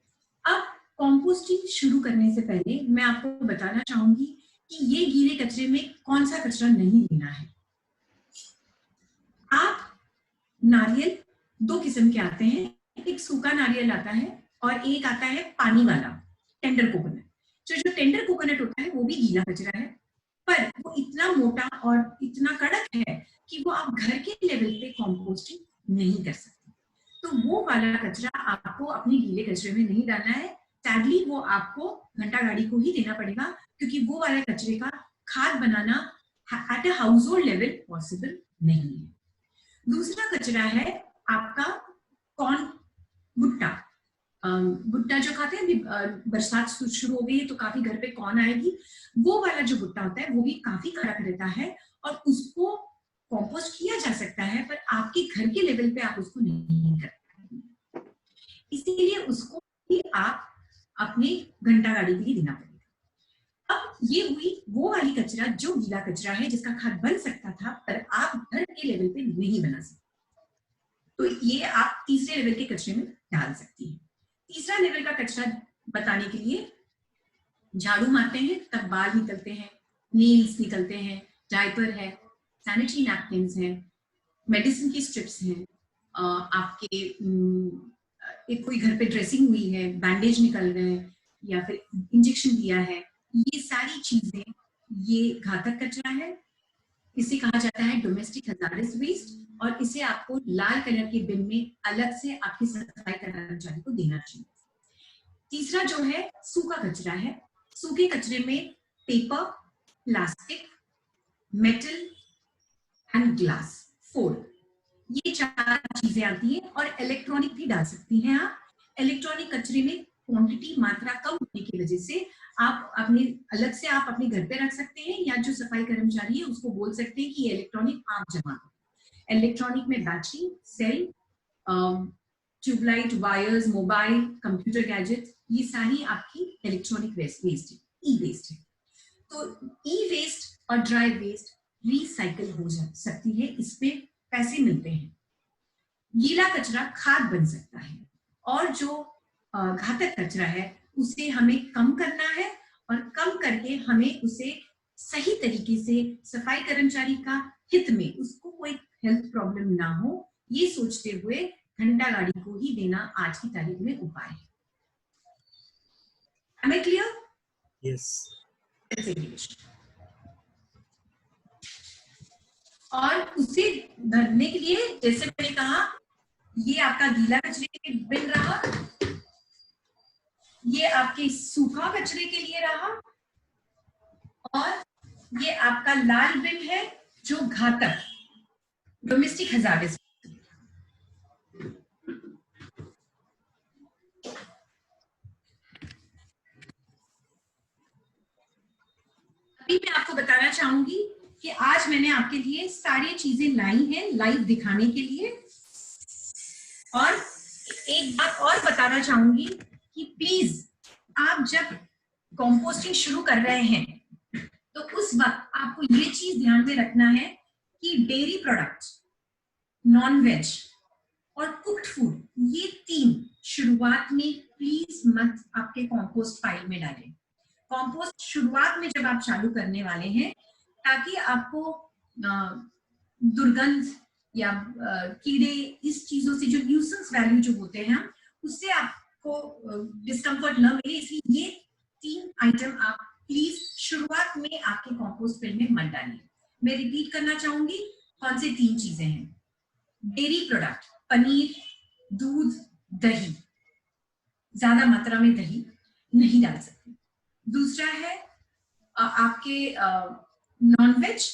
G: अब कंपोस्टिंग शुरू करने से पहले मैं आपको बताना चाहूंगी कि ये गीले कचरे में कौन सा कचरा नहीं लेना है। आप नारियल 2 किस्म के आते हैं, एक सूखा नारियल आता है और एक आता है पानी वाला टेंडर कोकोनट। जो टेंडर कोकोनट होता है वो भी गीला कचरा है, पर वो इतना मोटा और इतना कड़क है कि वो आप घर के लेवल पे कंपोस्टिंग नहीं कर सकते। तो वो वाला कचरा आपको अपने गीले कचरे में नहीं डालना है। सैडली वो आपको घंटा गाड़ी को ही देना पड़ेगा, क्योंकि वो वाला कचरे का खाद बनाना at a household level possible नहीं है। दूसरा कचरा है आपका कॉर्न भुट्टा। भुट्टा जो खाते हैं, बरसात शुरू हो गई है तो काफी घर पे कॉर्न आएगी। वो वाला जो भुट्टा होता है वो भी काफी कड़क रहता है और उसको कंपोस्ट किया जा सकता है, पर आपके घर के लेवल पे आप उसको नहीं कर पाएंगे। इसीलिए उसको भी आप अपने घंटा गाड़ी के लिए देना पड़ेगा। अब ये हुई वो वाली कचरा जो गीला कचरा है, जिसका खाद बन सकता था पर आप घर के लेवल पे नहीं बना सकते, तो ये आप तीसरे लेवल के कचरे में डाल सकती है। तीसरा लेवल का कचरा बताने के लिए, झाड़ू मारते हैं तब बाल निकलते हैं, नील्स निकलते हैं, डायपर है, सैनिटरी नैपकिन्स हैं, मेडिसिन की स्ट्रिप्स हैं, आपके एक कोई घर पे ड्रेसिंग हुई है, बैंडेज निकल रहे हैं या फिर इंजेक्शन दिया है, ये सारी चीजें ये घातक कचरा है। इसे कहा जाता है डोमेस्टिक हजारस वेस्ट, और इसे आपको लाल कलर के बिन में अलग से आपकी सफाई कर्मचारी को देना चाहिए। तीसरा जो है सूखा कचरा है। सूखे कचरे में paper, plastic, metal and glass, 4, ये 4 चीजें आती हैं, और इलेक्ट्रॉनिक भी डाल सकती हैं आप। इलेक्ट्रॉनिक कचरे में क्वांटिटी, मात्रा कम होने की वजह से आप अपने अलग से आप अपने घर पे रख सकते हैं, या जो सफाई कर्मचारी है उसको बोल सकते हैं कि ये इलेक्ट्रॉनिक आप जमा करो। इलेक्ट्रॉनिक में battery, cell, tubelight, wires, mobile, computer gadget, ये सारी आपकी इलेक्ट्रॉनिक वेस्ट है, ई वेस्ट है। तो ई वेस्ट और ड्राई वेस्ट रिसाइकल हो सकती है, इस पे पैसे मिलते हैं। गीला कचरा खाद बन सकता है, और जो घातक कचरा है उसे हमें कम करना है, और कम करके हमें उसे सही तरीके से सफाई कर्मचारी का हित में, उसको कोई हेल्थ प्रॉब्लम ना हो, ये सोचते हुए घंटा गाड़ी को ही देना आज की तारीख में उपाय है। Am I clear?
A: Yes.
G: और उसे भरने के लिए, जैसे मैंने कहा, ये आपका गीला कचरे के बिन रहा, ये आपके सूखा कचरे के लिए रहा, और ये आपका लाल बिन है जो घातक डोमेस्टिक हैजार्डस। अभी मैं आपको बताना चाहूंगी कि आज मैंने आपके लिए सारी चीजें लाई हैं लाइव दिखाने के लिए। और एक बात और बताना चाहूंगी कि प्लीज आप जब कंपोस्टिंग शुरू कर रहे हैं तो उस वक्त आपको ये चीज ध्यान में रखना है कि डेयरी प्रोडक्ट, नॉन वेज और कुक्ड फूड, ये 3 शुरुआत में प्लीज मत आपके कंपोस्ट फाइल में डालें। कंपोस्ट शुरुआत में जब आप चालू करने वाले हैं, ताकि आपको दुर्गंध या कीड़े, इस चीजों से जो न्यूसेंस वैल्यू जो होते हैं उससे आपको डिस्कम्फर्ट न मिले, इसलिए ये 3 आइटम आप प्लीज शुरुआत में आपके कंपोस्ट बिन में मत डालिए। मैं रिपीट करना चाहूंगी कौन से 3 चीजें हैं। डेयरी प्रोडक्ट, पनीर, दूध, दही, ज्यादा मात्रा में दही नहीं डाल सकते। दूसरा है आपके नॉनवेज,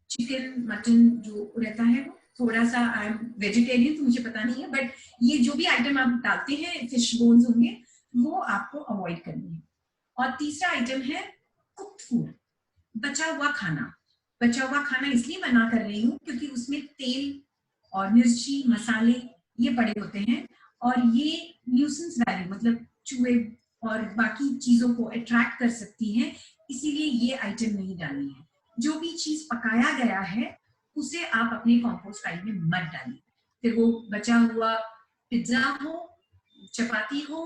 G: चिकन, मटन जो रहता है, वो थोड़ा सा, आई एम वेजिटेरियन तो मुझे पता नहीं है, बट ये जो भी आइटम आप डालते हैं, फिश बोन्स होंगे, वो आपको अवॉइड करनी है। और तीसरा आइटम है कुक्ड फूड, बचा हुआ खाना। बचा हुआ खाना इसलिए मना कर रही हूँ क्योंकि उसमें तेल और मिर्ची, मसाले ये पड़े होते हैं, और ये न्यूसेंस वैल्यू मतलब चूहे और बाकी चीजों को अट्रैक्ट कर सकती हैं, इसीलिए ये आइटम नहीं डालनी है। जो भी चीज पकाया गया है उसे आप अपने कंपोस्ट फाइल में मत डालिए। फिर वो बचा हुआ पिज्जा हो, चपाती हो,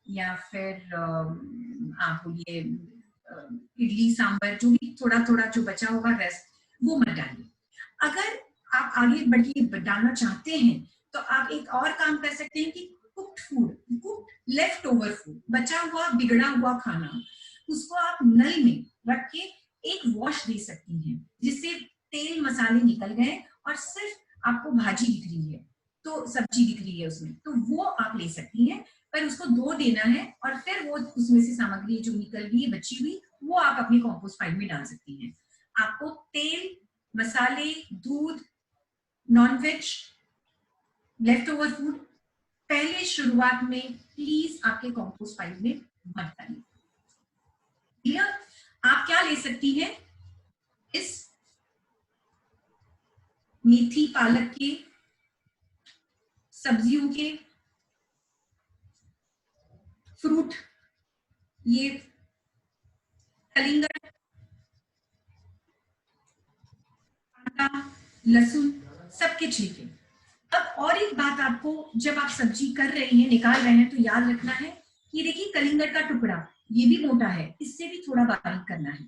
G: या फिर आप बोलिए इडली सांभर, जो भी थोड़ा थोड़ा जो बचा होगा रेस्ट, वो मत डालिए। अगर आप आगे बढ़िए डालना चाहते हैं तो आप एक और काम कर सकते हैं कि cooked food, cooked left over food, बचा हुआ बिगड़ा हुआ खाना, उसको आप नल में रख के एक वॉश दे सकती हैं, जिससे तेल मसाले निकल गए और सिर्फ आपको भाजी दिख रही है, तो सब्जी दिख रही है उसमें, तो वो आप ले सकती हैं। पर उसको धो देना है और फिर वो उसमें से सामग्री जो निकल गई है, बची हुई, वो आप अपनी कंपोस्ट फाइल में डाल सकती हैं। आपको तेल, मसाले, दूध, नॉनवेज, लेफ्ट ओवर फूड पहले शुरुआत में प्लीज आपके कंपोस्ट फाइल में मत डालिए। क्लियर? आप क्या ले सकती हैं, इस मेथी, पालक के, सब्जियों के, फ्रूट, ये कलिंगड़, आटा, लहसुन, सबके छिलके। अब और एक बात आपको जब आप सब्जी कर रहे हैं, निकाल रहे हैं, तो याद रखना है कि देखिए कलिंगड़ का टुकड़ा ये भी मोटा है, इससे भी थोड़ा बारीक करना है।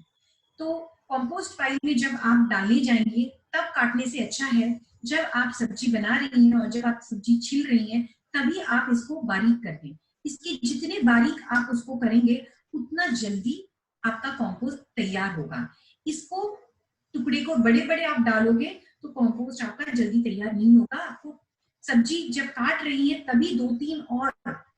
G: तो कंपोस्ट फाइल में जब आप डालने जाएंगे तब काटने से अच्छा है जब आप सब्जी बना रही हैं और जब आप सब्जी छील रही हैं, तभी आप इसको बारीक कर दें। इसके जितने बारीक आप उसको करेंगे उतना जल्दी आपका कंपोस्ट तैयार होगा। इसको टुकड़े को बड़े बड़े आप डालोगे तो कंपोस्ट आपका जल्दी तैयार नहीं होगा। आपको सब्जी जब काट रही है तभी 2-3 और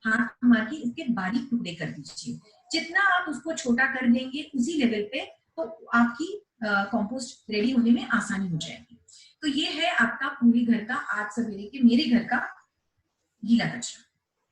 G: हाथ मार के इसके बारीक टुकड़े कर दीजिए। जितना आप उसको छोटा कर देंगे उसी लेवल पे, तो आपकी कंपोस्ट रेडी होने में आसानी हो जाएगी। तो ये है आपका पूरे घर का, आज सवेरे के मेरे घर का गीला कचरा।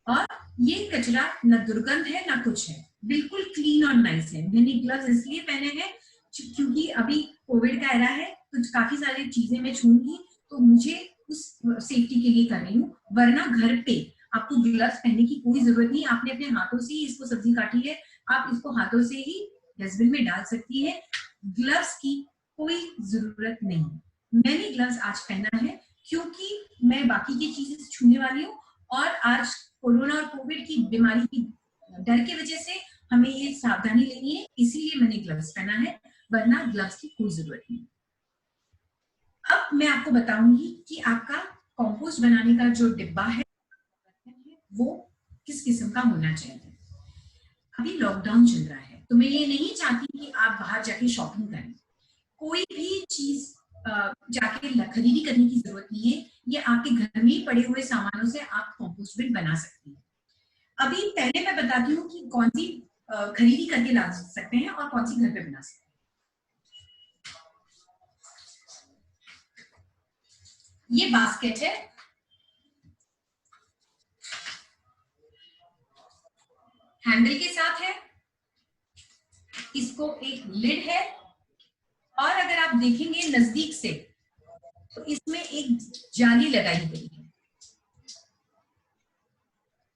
G: और ये कचरा न दुर्गंध है न कुछ है, बिल्कुल क्लीन और नाइस है। मैंने ग्लव्स इसलिए पहने हैं क्योंकि अभी कोविड का एरा है, तो काफी सारी चीजें मैं छूंगी, तो मुझे उस सेफ्टी के लिए कर रही हूँ। वरना घर पे आपको ग्लव्स पहनने की कोई जरूरत नहीं। आपने अपने हाथों से ही इसको सब्जी काटी है, आप इसको हाथों से ही डस्टबिन में डाल सकती है। ग्लव्स की कोई जरूरत नहीं। मैंने ग्लव्स आज पहना है क्योंकि मैं बाकी की चीजें छूने वाली हूँ, और आज कोरोना और कोविड की बीमारी की डर की वजह से हमें ये सावधानी लेनी है, इसीलिए मैंने ग्लव्स पहना है, वरना ग्लव्स की कोई जरूरत नहीं। अब मैं आपको बताऊंगी कि आपका कंपोस्ट बनाने का जो डिब्बा है वो किस किस्म का होना चाहिए। अभी लॉकडाउन चल रहा है, तो मैं ये नहीं चाहती कि आप बाहर जाके शॉपिंग करें। कोई भी चीज जाके खरीदी करने की जरूरत नहीं है, ये आपके घर में ही पड़े हुए सामानों से आप कंपोस्ट बिन बना सकते हैं। अभी पहले मैं बताती हूँ कि कौन सी खरीदी करके ला सकते हैं और कौन सी घर पे बना सकते हैं। ये बास्केट है, हैंडल के साथ है, इसको एक लिड है, और अगर आप देखेंगे नजदीक से तो इसमें एक जाली लगाई गई है,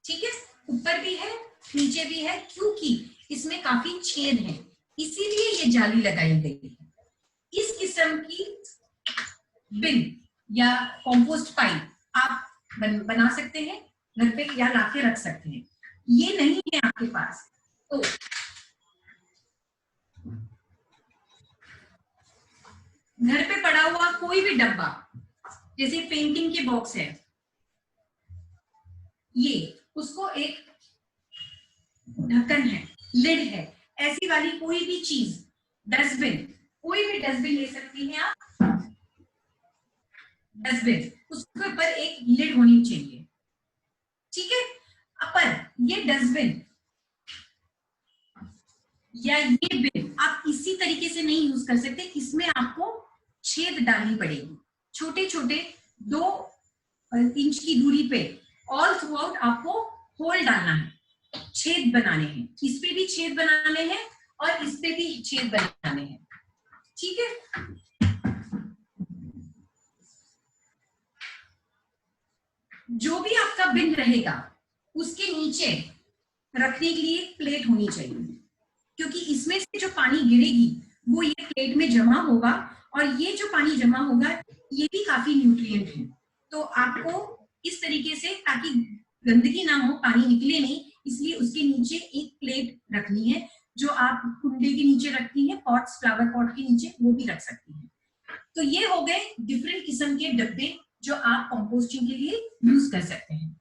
G: ठीक है, ऊपर भी है नीचे भी है, क्योंकि इसमें काफी छेद है इसीलिए ये जाली लगाई गई है। इस किस्म की बिन या कंपोस्ट पाइप आप बना सकते हैं घर पे या लाके रख सकते हैं। ये नहीं है आपके पास तो घर पे पड़ा हुआ कोई भी डब्बा, जैसे पेंटिंग के बॉक्स है, ये उसको एक ढक्कन है, लिड है, ऐसी वाली कोई भी चीज, डस्टबिन, कोई भी डस्टबिन ले सकती हैं आप, डस्टबिन, उसके ऊपर एक लिड होनी चाहिए, ठीक है। पर ये डस्टबिन या ये बिन आप इसी तरीके से नहीं यूज कर सकते, इसमें आपको छेद डालनी पड़ेगी, छोटे छोटे 2 इंच की दूरी पे ऑल थ्रू आउट आपको होल डालना है, छेद बनाने हैं, इस पे भी छेद बनाने हैं और इस पे भी छेद बनाने हैं, ठीक है। जो भी आपका बिन रहेगा उसके नीचे रखने के लिए प्लेट होनी चाहिए, क्योंकि इसमें से जो पानी गिरेगी वो ये प्लेट में जमा होगा, और ये जो पानी जमा होगा ये भी काफी न्यूट्रिएंट है, तो आपको इस तरीके से, ताकि गंदगी ना हो, पानी निकले नहीं, इसलिए उसके नीचे एक प्लेट रखनी है, जो आप कुंडे के नीचे रखती हैं, पॉट्स, फ्लावर पॉट के नीचे वो भी रख सकती हैं। तो ये हो गए डिफरेंट किस्म के डब्बे जो आप कंपोस्टिंग के लिए यूज कर सकते हैं।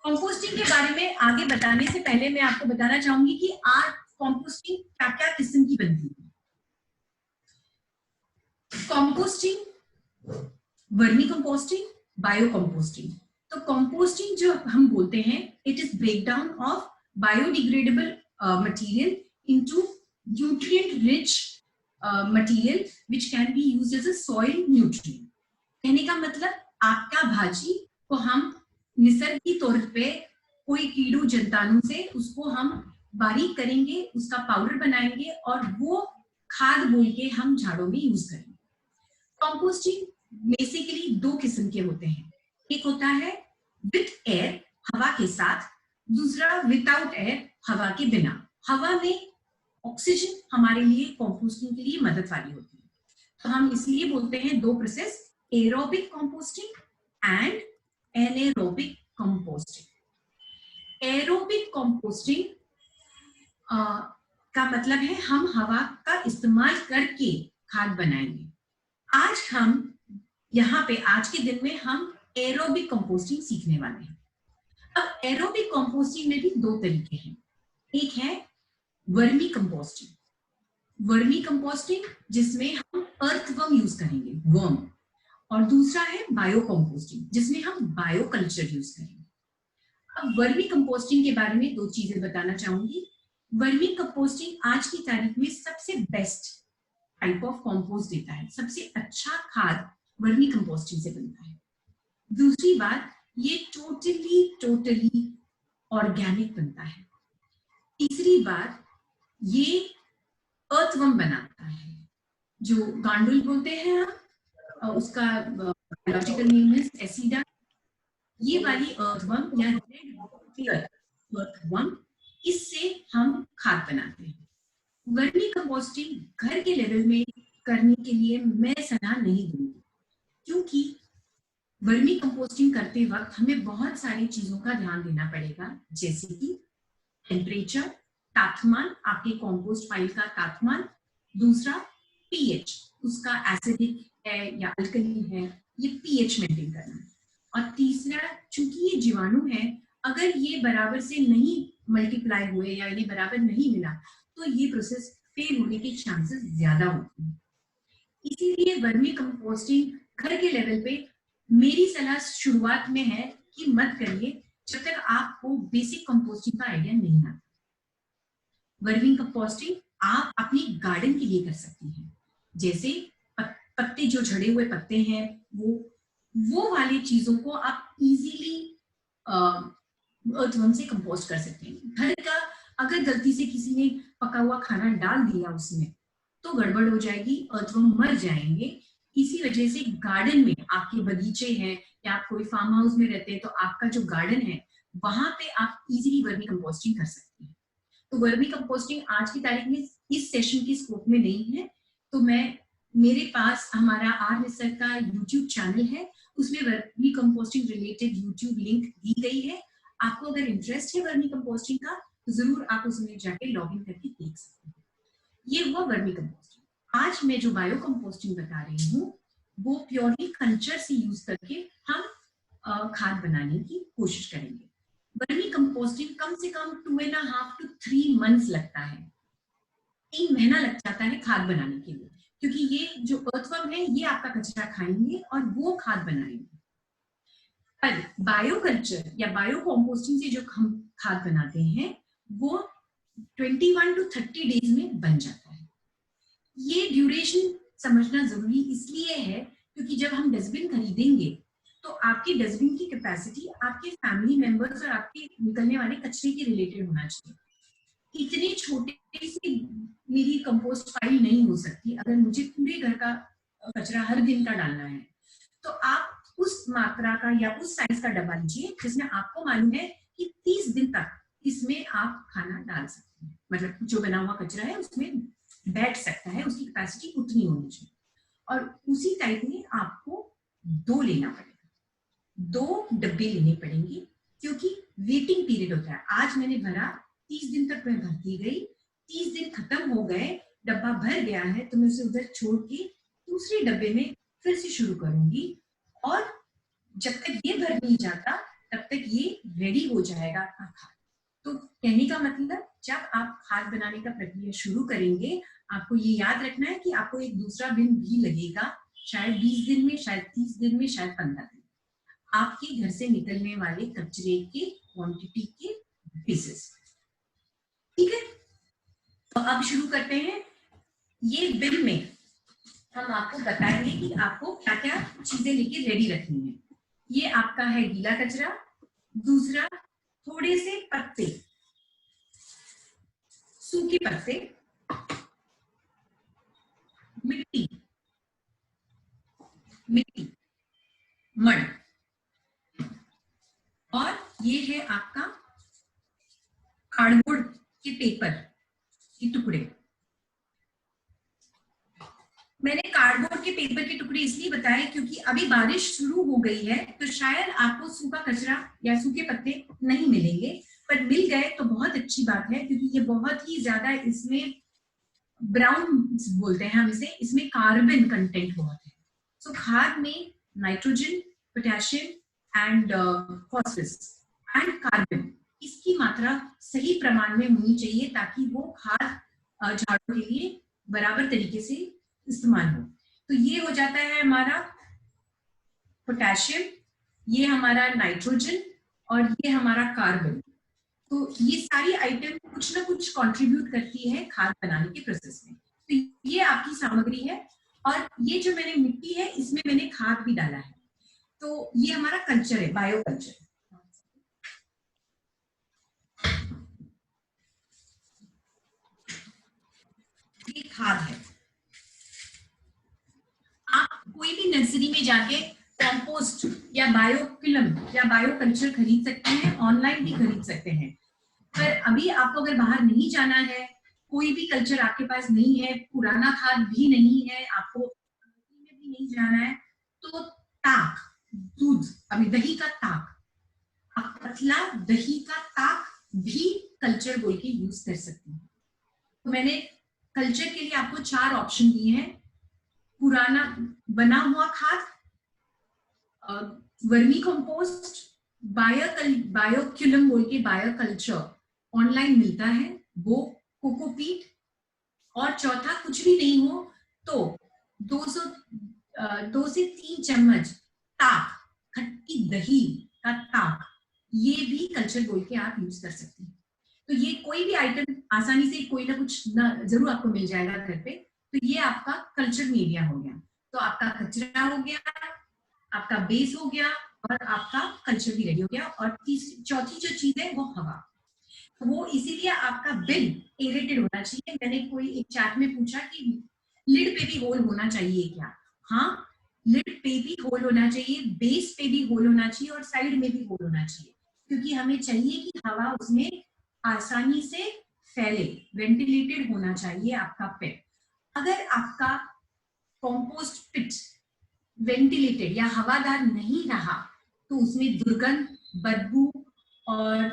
G: कंपोस्टिंग के बारे में आगे बताने से पहले मैं आपको बताना चाहूंगी कि आज कंपोस्टिंग क्या क्या किस्म की बनती है। Composting, vermi composting, bio composting. तो कंपोस्टिंग जो हम बोलते हैं, it is breakdown of biodegradable material into nutrient rich material which can be used as a soil nutrient. कहने का मतलब आपका भाजी को हम निसर्ग की तौर पे कोई कीड़ों जंताणु से उसको हम बारीक करेंगे, उसका पाउडर बनाएंगे और वो खाद बोल के हम झाड़ों में यूज करेंगे। कंपोस्टिंग बेसिकली 2 किस्म के होते हैं, एक होता है विथ एयर, हवा के साथ, दूसरा विदाउट एयर, हवा के बिना। हवा में ऑक्सीजन हमारे लिए कंपोस्टिंग के लिए मदद वाली होती है, तो हम इसलिए बोलते हैं 2 process, aerobic composting and anaerobic composting. Aerobic composting का मतलब है हम हवा का इस्तेमाल करके खाद बनाएंगे। आज हम यहाँ पे आज के दिन में हम एरोबिक कंपोस्टिंग सीखने वाले हैं। अब एरोबिक कंपोस्टिंग में भी 2 तरीके हैं, एक है वर्मी कंपोस्टिंग, वर्मी कंपोस्टिंग जिसमें हम अर्थवर्म यूज करेंगे, वर्म, और दूसरा है बायो कंपोस्टिंग जिसमें हम बायो कल्चर यूज करेंगे। अब वर्मी कंपोस्टिंग के बारे में 2 चीजें बताना चाहूंगी। वर्मी कंपोस्टिंग आज की तारीख में सबसे बेस्ट टाइप ऑफ कंपोस्ट देता है, सबसे अच्छा खाद वर्मी कंपोस्टिंग से बनता है। दूसरी बात, ये टोटली ऑर्गेनिक बनता है। तीसरी बात, ये अर्थवर्म बनाता है, जो गांडुल बोलते हैं हम, उसका बायोलॉजिकल नेम है एसिडा। ये वाली अर्थवर्म या रेड अर्थवर्म, इससे हम खाद बनाते हैं। वर्मी कंपोस्टिंग घर के लेवल में करने के लिए मैं सलाह नहीं दूंगी, क्योंकि वर्मी कंपोस्टिंग करते वक्त हमें बहुत सारी चीजों का ध्यान देना पड़ेगा, जैसे कि टेम्परेचर, तापमान, आपके कंपोस्ट फाइल का तापमान, दूसरा पीएच, उसका एसिडिक है या अल्कली है, ये पीएच मेंटेन करना, और तीसरा, चूंकि ये जीवाणु है, अगर ये बराबर से नहीं मल्टीप्लाई हुए या इन्हें बराबर नहीं मिला तो ये प्रोसेस फेल होने के चांसेस ज्यादा होते हैं। इसीलिए वर्मी कंपोस्टिंग घर के लेवल पे मेरी सलाह शुरुआत में है कि मत करिए जब तक आपको बेसिक कंपोस्टिंग का आइडिया नहीं आता। वर्मी कंपोस्टिंग आप अपनी गार्डन के लिए कर सकती हैं, जैसे पत्ते जो झड़े हुए पत्ते हैं वो वाली चीजों को आप इजीली अर्थवर्म से कंपोस्ट कर सकते हैं। घर का अगर गलती से किसी ने पका हुआ खाना डाल दिया उसमें तो गड़बड़ हो जाएगी, अर्थवर्म मर जाएंगे। इसी वजह से गार्डन में आपके बगीचे हैं या आप कोई फार्म हाउस में रहते हैं तो आपका जो गार्डन है वहां पे आप इजीली वर्मी कंपोस्टिंग कर सकते हैं। तो वर्मी कंपोस्टिंग आज की तारीख में इस सेशन के स्कोप में नहीं है, तो मेरे पास हमारा आर निसर का यूट्यूब चैनल है, उसमें vermicomposting related YouTube link दी गई है। आपको अगर इंटरेस्ट है वर्मी कंपोस्टिंग का तो जरूर आप उसमें जाके लॉग इन करके देख सकते हैं। ये हुआ वर्मी कंपोस्टिंग। आज मैं जो बायो कंपोस्टिंग बता रही हूँ वो प्योरली कल्चर से यूज करके हम खाद बनाने की कोशिश करेंगे। वर्मी कंपोस्टिंग कम से कम 2.5 to 3 months लगता है, 3 महीना लग जाता है खाद बनाने के लिए, क्योंकि ये जो अर्थवर्म है ये आपका कचरा खाएंगे और वो खाद बनाएंगे। पर बायो कल्चर या बायो कंपोस्टिंग से जो हम खाद बनाते हैं वो 21 to 30 डेज में बन जाता है। ये ड्यूरेशन समझना जरूरी इसलिए है क्योंकि जब हम डस्टबिन खरीदेंगे तो आपकी डस्टबिन की कैपेसिटी आपके फैमिली मेंबर्स और आपके निकलने वाले कचरे के रिलेटेड होना चाहिए। इतने छोटे से मेरी कंपोस्ट फाइल नहीं हो सकती। अगर मुझे पूरे घर का कचरा हर दिन का डालना है तो आप उस मात्रा का या उस साइज का डब्बा लीजिए जिसमें आपको मालूम है कि 30 दिन तक इसमें आप खाना डाल सकते हैं, मतलब जो बना हुआ कचरा है उसमें बैठ सकता है, उसकी कैपेसिटी उतनी होनी चाहिए। और उसी टाइप में आपको 2 लेना पड़ेगा, 2 डब्बे लेने पड़ेंगे क्योंकि वेटिंग पीरियड होता है। आज मैंने भरा, 30 दिन तक मैं भरती गई, 30 दिन खत्म हो गए, डब्बा भर गया है तो मैं उसे उधर छोड़ के दूसरे डब्बे में फिर से शुरू करूंगी और जब तक ये भर नहीं जाता तब तक ये रेडी हो जाएगा आपका खाद। तो कहने का मतलब जब आप खाद बनाने का प्रक्रिया शुरू करेंगे आपको ये याद रखना है कि आपको एक दूसरा दिन भी लगेगा, शायद 20 दिन में, शायद 30 दिन में, शायद 15 दिन, आपके घर से निकलने वाले कचरे के क्वांटिटी के बेसिस। ठीक है, तो अब शुरू करते हैं। ये बिल में हम आपको बताएंगे कि आपको क्या क्या चीजें लेके रेडी रखनी है। ये आपका है गीला कचरा, दूसरा थोड़े से पत्ते, सूखे पत्ते, मिट्टी, मड, और ये है आपका कार्डबोर्ड के पेपर के टुकड़े। मैंने कार्डबोर्ड के पेपर के टुकड़े इसलिए बताए क्योंकि अभी बारिश शुरू हो गई है तो शायद आपको सूखा कचरा या सूखे पत्ते नहीं मिलेंगे, पर मिल गए तो बहुत अच्छी बात है क्योंकि ये बहुत ही ज्यादा इसमें ब्राउन बोलते हैं हम इसे, इसमें कार्बन कंटेंट बहुत है। सो खाद में nitrogen, potassium and phosphorus and carbon, इसकी मात्रा सही प्रमाण में होनी चाहिए ताकि वो खाद झाड़ों के लिए बराबर तरीके से इस्तेमाल हो। तो ये हो जाता है हमारा पोटेशियम, ये हमारा नाइट्रोजन और ये हमारा कार्बन। तो ये सारी आइटम कुछ ना कुछ कंट्रीब्यूट करती है खाद बनाने के प्रोसेस में। तो ये आपकी सामग्री है और ये जो मैंने मिट्टी है इसमें मैंने खाद भी डाला है। तो ये हमारा कल्चर है, बायो कल्चर। ये खाद है। आप कोई भी नर्सरी में जाके कंपोस्ट या बायोक्लम या बायो कल्चर खरीद सकते हैं, ऑनलाइन भी खरीद सकते हैं। पर अभी आपको अगर बाहर नहीं जाना है, कोई भी कल्चर आपके पास नहीं है, पुराना खाद भी नहीं है, आपको में भी नहीं जाना है, तो ताक, दूध, अभी दही का ताक, आप पतला दही का ताक भी कल्चर बोल के यूज कर सकते हैं। तो मैंने कल्चर के लिए आपको 4 ऑप्शन दिए हैं। पुराना बना हुआ खाद, वर्मी कंपोस्ट, बायोक्यूलम बोल के बायो कल्चर ऑनलाइन मिलता है, वो कोकोपीट, और चौथा कुछ भी नहीं हो तो 2 से 3 चम्मच ताक, खट्टी दही का ताक, ये भी कल्चर बोल के आप यूज कर सकते हैं। तो ये कोई भी आइटम आसानी से कोई ना कुछ जरूर आपको मिल जाएगा घर पे। तो ये आपका कल्चर मीडिया हो गया। तो आपका कचरा हो गया, आपका बेस हो गया और आपका कल्चर भी रेडी हो गया। और चौथी जो चीज है वो हवा। वो इसीलिए आपका बिल एरेटेड होना चाहिए। मैंने कोई एक चैट में पूछा कि लिड पे भी होल होना चाहिए क्या? हाँ, लिड पे भी होल होना चाहिए, बेस पे भी होल होना चाहिए और साइड में भी होल होना चाहिए, क्योंकि हमें चाहिए कि हवा उसमें आसानी से फैले। वेंटिलेटेड होना चाहिए आपका पिट। अगर आपका कंपोस्ट पिट वेंटिलेटेड या हवादार नहीं रहा तो उसमें दुर्गंध, बदबू और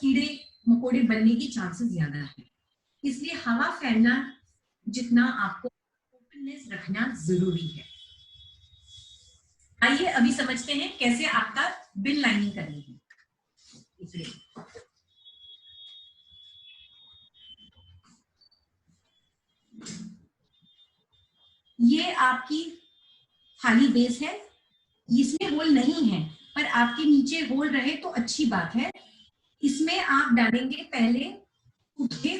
G: कीड़े मकोड़े बनने की चांसेस ज्यादा है। इसलिए हवा फैलना जितना आपको ओपननेस रखना जरूरी है। आइए अभी समझते हैं कैसे आपका बिल लाइनिंग करनी है। इसलिए ये आपकी खाली बेस है, इसमें होल नहीं है, पर आपके नीचे होल रहे तो अच्छी बात है। इसमें आप डालेंगे पहले पुट्ठे,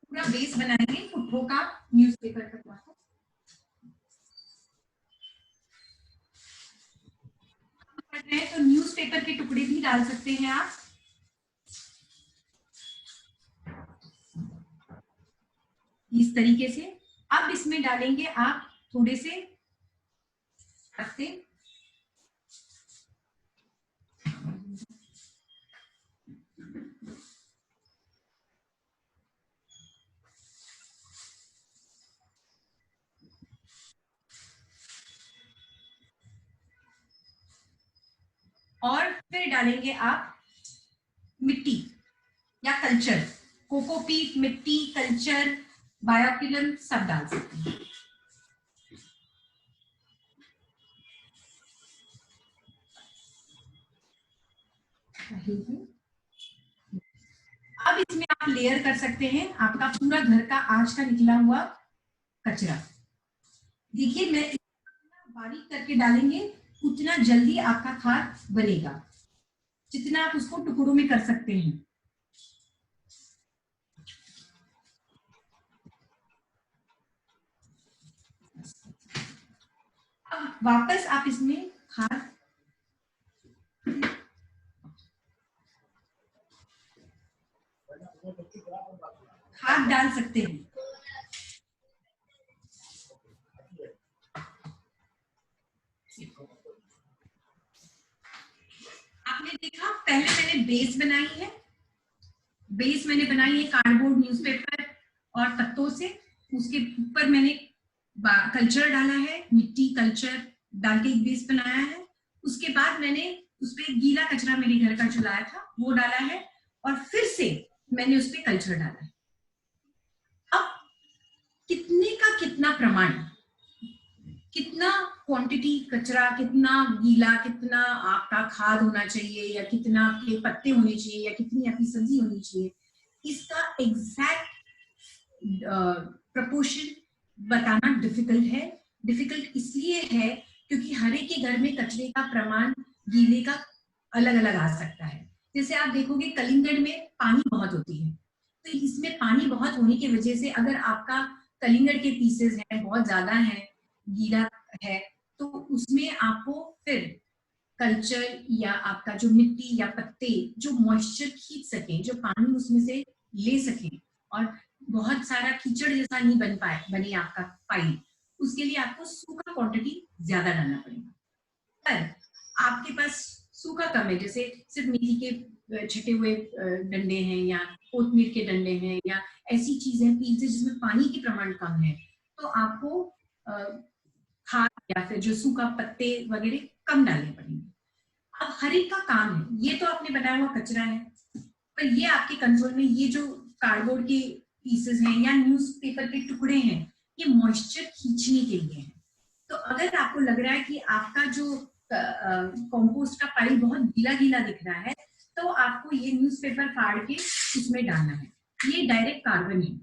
G: पूरा बेस बनाएंगे पुट्ठों का, न्यूज़पेपर का। तो न्यूज़पेपर के टुकड़े भी डाल सकते हैं आप। इस तरीके से अब इसमें डालेंगे आप थोड़े से पत्ते, और फिर डालेंगे आप मिट्टी या कल्चर, कोकोपीट, मिट्टी, कल्चर, बायोक्यूलम सब डाल सकते हैं। अब इसमें आप लेयर कर सकते हैं आपका पूरा घर का आज का निकला हुआ कचरा। देखिए, मैं बारीक करके डालेंगे उतना जल्दी आपका खाद बनेगा, जितना आप उसको टुकड़ों में कर सकते हैं। अब वापस आप इसमें खाद डाल सकते हैं। आपने देखा पहले मैंने बेस बनाई है, बेस मैंने बनाई है कार्डबोर्ड, न्यूज़पेपर और पत्तों से। उसके ऊपर मैंने कल्चर डाला है, मिट्टी कल्चर डाल के एक बेस बनाया है। उसके बाद मैंने उस पर गीला कचरा मेरे घर का चुलाया था वो डाला है और फिर से मैंने उस पर कल्चर डाला है। अब कितने का कितना प्रमाण, कितना क्वांटिटी कचरा, कितना गीला, कितना आपका खाद होना चाहिए या कितना आपके पत्ते होने चाहिए या कितनी आपकी सब्जी होनी चाहिए, इसका एग्जैक्ट प्रपोर्शन बताना डिफिकल्ट है। डिफिकल्ट इसलिए है क्योंकि हर एक के घर में कचरे का प्रमाण गीले का अलग अलग आ सकता है। जैसे आप देखोगे कलिंगड़ में पानी बहुत होती है, तो इसमें पानी बहुत होने की वजह से अगर आपका कलिंगड़ के पीसेस हैं बहुत ज्यादा है, गीला है, तो उसमें आपको फिर कल्चर या आपका जो मिट्टी या पत्ते जो मॉइस्चर खींच सके, जो पानी उसमें से ले सके और बहुत सारा कीचड़ जैसा नहीं बने आपका पाइप, उसके लिए आपको सूखा क्वांटिटी ज्यादा डालना पड़ेगा। पर आपके पास सूखा कम है, जैसे सिर्फ मेथी के छटे हुए डंडे हैं या कोतमीर के डंडे हैं या ऐसी चीजें पीसे जिसमें पानी की प्रमाण कम है, तो आपको खाद या फिर जो सूखा पत्ते वगैरह कम डालने पड़ेंगे। अब हर एक का काम है, ये तो आपने बनाया हुआ कचरा है, पर ये आपके कंट्रोल में, ये जो कार्डबोर्ड के पीसेस हैं या न्यूज़पेपर के टुकड़े हैं, ये मॉइस्चर खींचने के लिए है। तो अगर आपको लग रहा है कि आपका जो कंपोस्ट का पाइल बहुत गीला गीला दिख रहा है, तो आपको ये न्यूज़पेपर फाड़ के उसमें डालना है। ये डायरेक्ट कार्बन है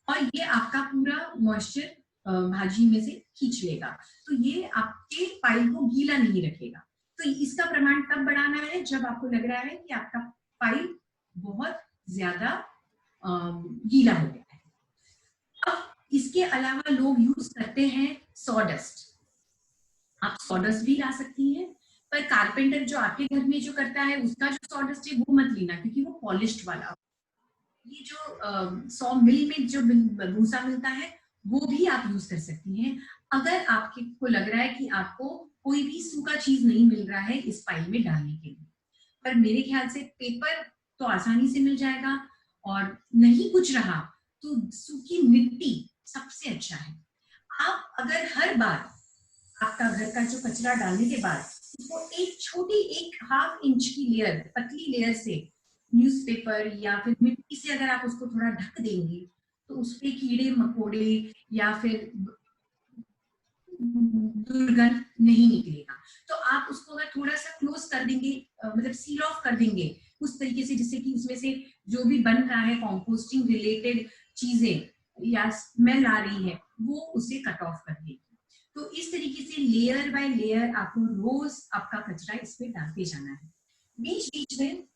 G: और ये आपका पूरा मॉइस्चर भाजी में से खींच लेगा, तो ये आपके पाइल को गीला नहीं रखेगा। तो इसका प्रमाण तब बढ़ाना है जब आपको लग रहा है कि आपका पाइल बहुत ज्यादा गीला हो गया है। अब इसके अलावा लोग यूज करते हैं सॉडस्ट। आप सॉडस्ट भी ला सकती हैं, पर कारपेंटर जो आपके घर में जो करता है उसका जो सॉडस्ट है वो मत लेना, क्योंकि वो पॉलिश्ड वाला। ये जो सॉ मिल में जो भूसा मिलता है वो भी आप यूज कर सकती हैं, अगर आपको लग रहा है कि आपको कोई भी सूखा चीज नहीं मिल रहा है इस पाइल में डालने के लिए। पर मेरे ख्याल से पेपर तो आसानी से मिल जाएगा, और नहीं कुछ रहा तो सूखी मिट्टी सबसे अच्छा है। आप अगर हर बार आपका घर का जो कचरा डालने के बाद उसको एक छोटी 1/2 इंच की लेयर, पतली लेयर से न्यूज़पेपर या फिर मिट्टी से अगर आप उसको थोड़ा ढक देंगे तो उसपे कीड़े मकोड़े या फिर दुर्गंध नहीं निकलेगा। तो आप उसको अगर थोड़ा सा क्लोज कर देंगे, मतलब सील ऑफ कर देंगे उस तरीके से जिससे कि उसमें से जो भी बन रहा है कॉम्पोस्टिंग रिलेटेड चीजें या स्मेल आ रही है वो उसे कट ऑफ कर देगी। तो इस तरीके से लेयर बाय लेयर आपको रोज आपका कचरा इस पे डालते जाना है। बीच बीच में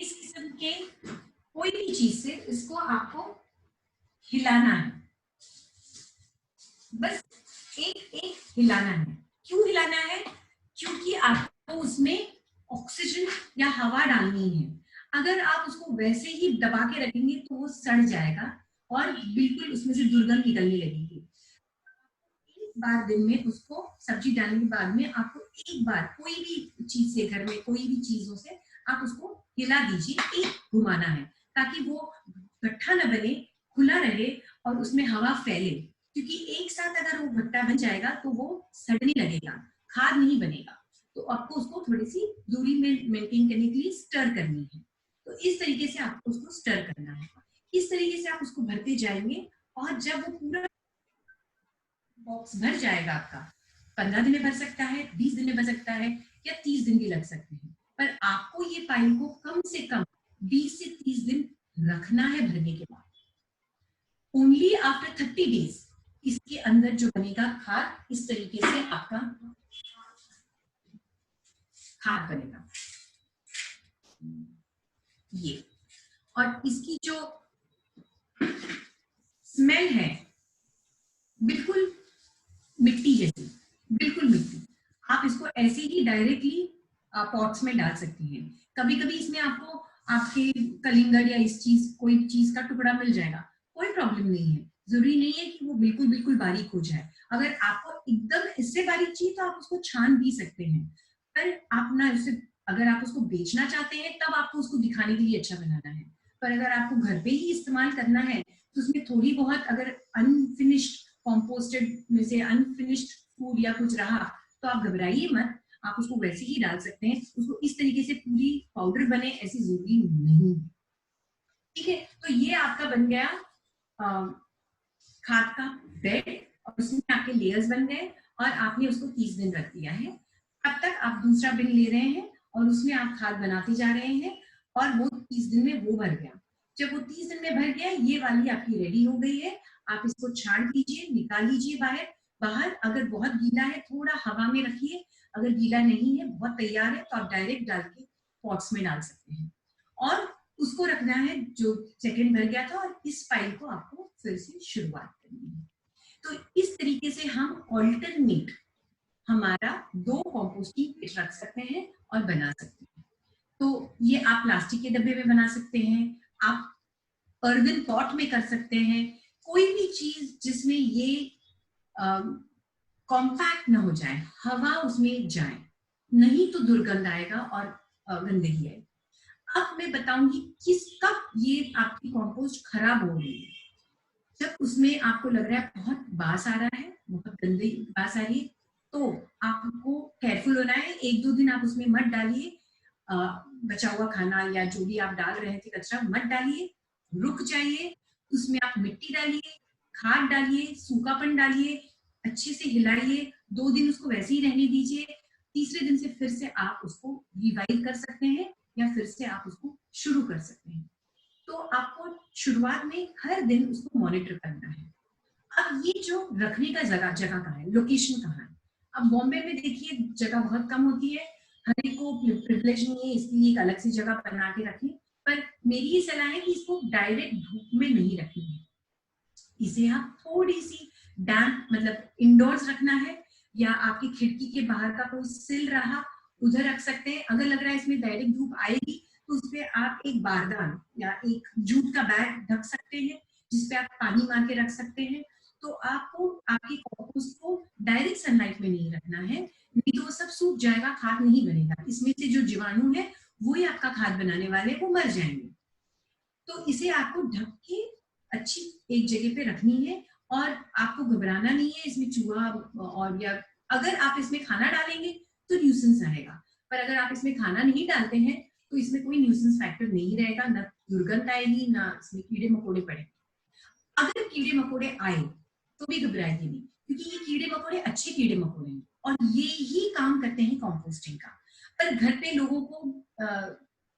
G: इस किस्म के कोई भी चीज से इसको आपको हिलाना है, बस एक एक हिलाना है। क्यों हिलाना है? क्योंकि आपको उसमें ऑक्सीजन या हवा डालनी है। अगर आप उसको वैसे ही दबा के रखेंगे तो वो सड़ जाएगा और बिल्कुल उसमें से दुर्गंध निकलने लगेगी। एक बार दिन में उसको सब्जी डालने के बाद में आपको एक बार कोई भी चीज से, घर में कोई भी चीजों से आप उसको हिला दीजिए, एक घुमाना है ताकि वो गट्ठा न बने, खुला रहे और उसमें हवा फैले। क्योंकि एक साथ अगर वो गट्ठा बन जाएगा तो वो सड़ने लगेगा, खाद नहीं बनेगा। तो आपको उसको थोड़ी सी दूरी में मेंटेन करने के लिए स्टर करनी है। तो इस तरीके से आपको उसको स्टर करना है। इस तरीके से आप उसको भरते जाएंगे और जब वो पूरा बॉक्स भर जाएगा, आपका 15 दिन में भर सकता है, 20 दिन में भर सकता है या 30 दिन भी लग सकते हैं, पर आपको ये पाइल को कम से कम 20 से 30 दिन रखना है भरने के बाद। ओनली आफ्टर 30 डेज इसके अंदर जो बनेगा खाद, इस तरीके से आपका खाद बनेगा ये। और इसकी जो स्मेल है बिल्कुल मिट्टी जैसी, बिल्कुल मिट्टी। आप इसको ऐसे ही डायरेक्टली पॉट्स में डाल सकती हैं। कभी कभी इसमें आपको आपके कलिंगड़ या इस चीज कोई चीज का टुकड़ा मिल जाएगा, कोई प्रॉब्लम नहीं है। जरूरी नहीं है कि वो बिल्कुल बिल्कुल बारीक हो जाए। अगर आपको एकदम इससे बारीक चाहिए तो आप उसको छान भी सकते हैं, पर आप ना उसे, अगर आप उसको बेचना चाहते हैं तब आपको उसको दिखाने के लिए अच्छा बनाना है। पर अगर आपको घर पे ही इस्तेमाल करना है तो उसमें थोड़ी बहुत अगर अनफिनिश्ड कॉम्पोस्टेड में से अनफिनिश्ड फूड या कुछ रहा तो आप घबराइए मत, आप उसको वैसे ही डाल सकते हैं। उसको इस तरीके से पूरी पाउडर बने ऐसी जरूरी नहीं है, ठीक है। तो ये आपका बन गया खाद का बेड और उसमें आपके लेयर्स बन गए और आपने उसको 30 दिन रख दिया है। तब तक आप दूसरा बिन ले रहे हैं और उसमें आप खाद बनाते जा रहे हैं और वो 30 दिन में वो भर गया। जब वो 30 दिन में भर गया, ये वाली आपकी रेडी हो गई है। आप इसको छान लीजिए, निकाल लीजिए बाहर। अगर बहुत गीला है थोड़ा हवा में रखिए, अगर गीला नहीं है बहुत तैयार है तो आप डायरेक्ट डाल के पॉट्स में डाल सकते हैं और उसको रखना है जो सेकंड भर गया था, और इस पाइल को आपको फिर से शुरुआत करनी है। तो इस तरीके से हम ऑल्टरनेट हमारा 2 कॉम्पोस्टिंग किट रख सकते हैं और बना सकते हैं। तो ये आप प्लास्टिक के डब्बे में बना सकते हैं, आप अर्दन पॉट में कर सकते हैं, कोई भी चीज जिसमें ये कॉम्पैक्ट ना हो जाए, हवा उसमें जाए, नहीं तो दुर्गंध आएगा और गंदगी आएगी। अब मैं बताऊंगी किस कब ये आपकी कंपोस्ट खराब हो रही है। जब उसमें आपको लग रहा है बहुत बास आ रहा है, बहुत गंदी बास आ रही है, तो आपको केयरफुल होना है। 1-2 दिन आप उसमें मत डालिए, बचा हुआ खाना या जो भी आप डाल रहे थे कचरा मत डालिए, रुक जाइए, उसमें आप मिट्टी डालिए, खाद डालिए, सूखापन डालिए, अच्छे से हिलाइए, 2 दिन उसको वैसे ही रहने दीजिए। तीसरे दिन से फिर से आप उसको रिवाइव कर सकते हैं या फिर से आप उसको शुरू कर सकते हैं। तो आपको शुरुआत में हर दिन उसको मॉनिटर करना है। अब ये जो रखने का जगह कहाँ है, लोकेशन कहाँ है। अब बॉम्बे में देखिए जगह बहुत कम होती है, हर एक को प्रिविलेज नहीं है, इसलिए एक अलग सी जगह बना के रखें। पर मेरी ये सलाह है कि इसको डायरेक्ट धूप में नहीं रखनी है, इसे आप थोड़ी सी डैम्प मतलब इंडोर्स रखना है, या आपकी खिड़की के बाहर का कोई सिल रहा उधर रख सकते हैं। अगर लग रहा है इसमें डायरेक्ट धूप आएगी तो उस पर आप एक बारदान या एक जूट का बैग ढक सकते हैं जिसपे आप पानी मार के रख सकते हैं। तो आपको आपके कंपोस्ट को डायरेक्ट सनलाइट में नहीं रखना है, नहीं तो वो सब सूख जाएगा, खाद नहीं बनेगा। इसमें से जो जीवाणु है वो ही आपका खाद बनाने वाले, वो मर जाएंगे। तो इसे आपको ढक के अच्छी एक जगह पे रखनी है और आपको घबराना नहीं है इसमें चूहा और या अगर आप इसमें खाना डालेंगे तो न्यूसेंस आएगा, पर अगर आप इसमें खाना नहीं डालते हैं तो इसमें कोई न्यूसेंस फैक्टर नहीं रहेगा, ना दुर्गंध आएगी, ना इसमें कीड़े मकोड़े पड़ेंगे। अगर कीड़े मकोड़े आए तो भी घबराएंगे नहीं, क्योंकि ये कीड़े मकोड़े अच्छे कीड़े मकोड़े हैं और ये ही काम करते हैं कंपोस्टिंग का। पर घर पे लोगों को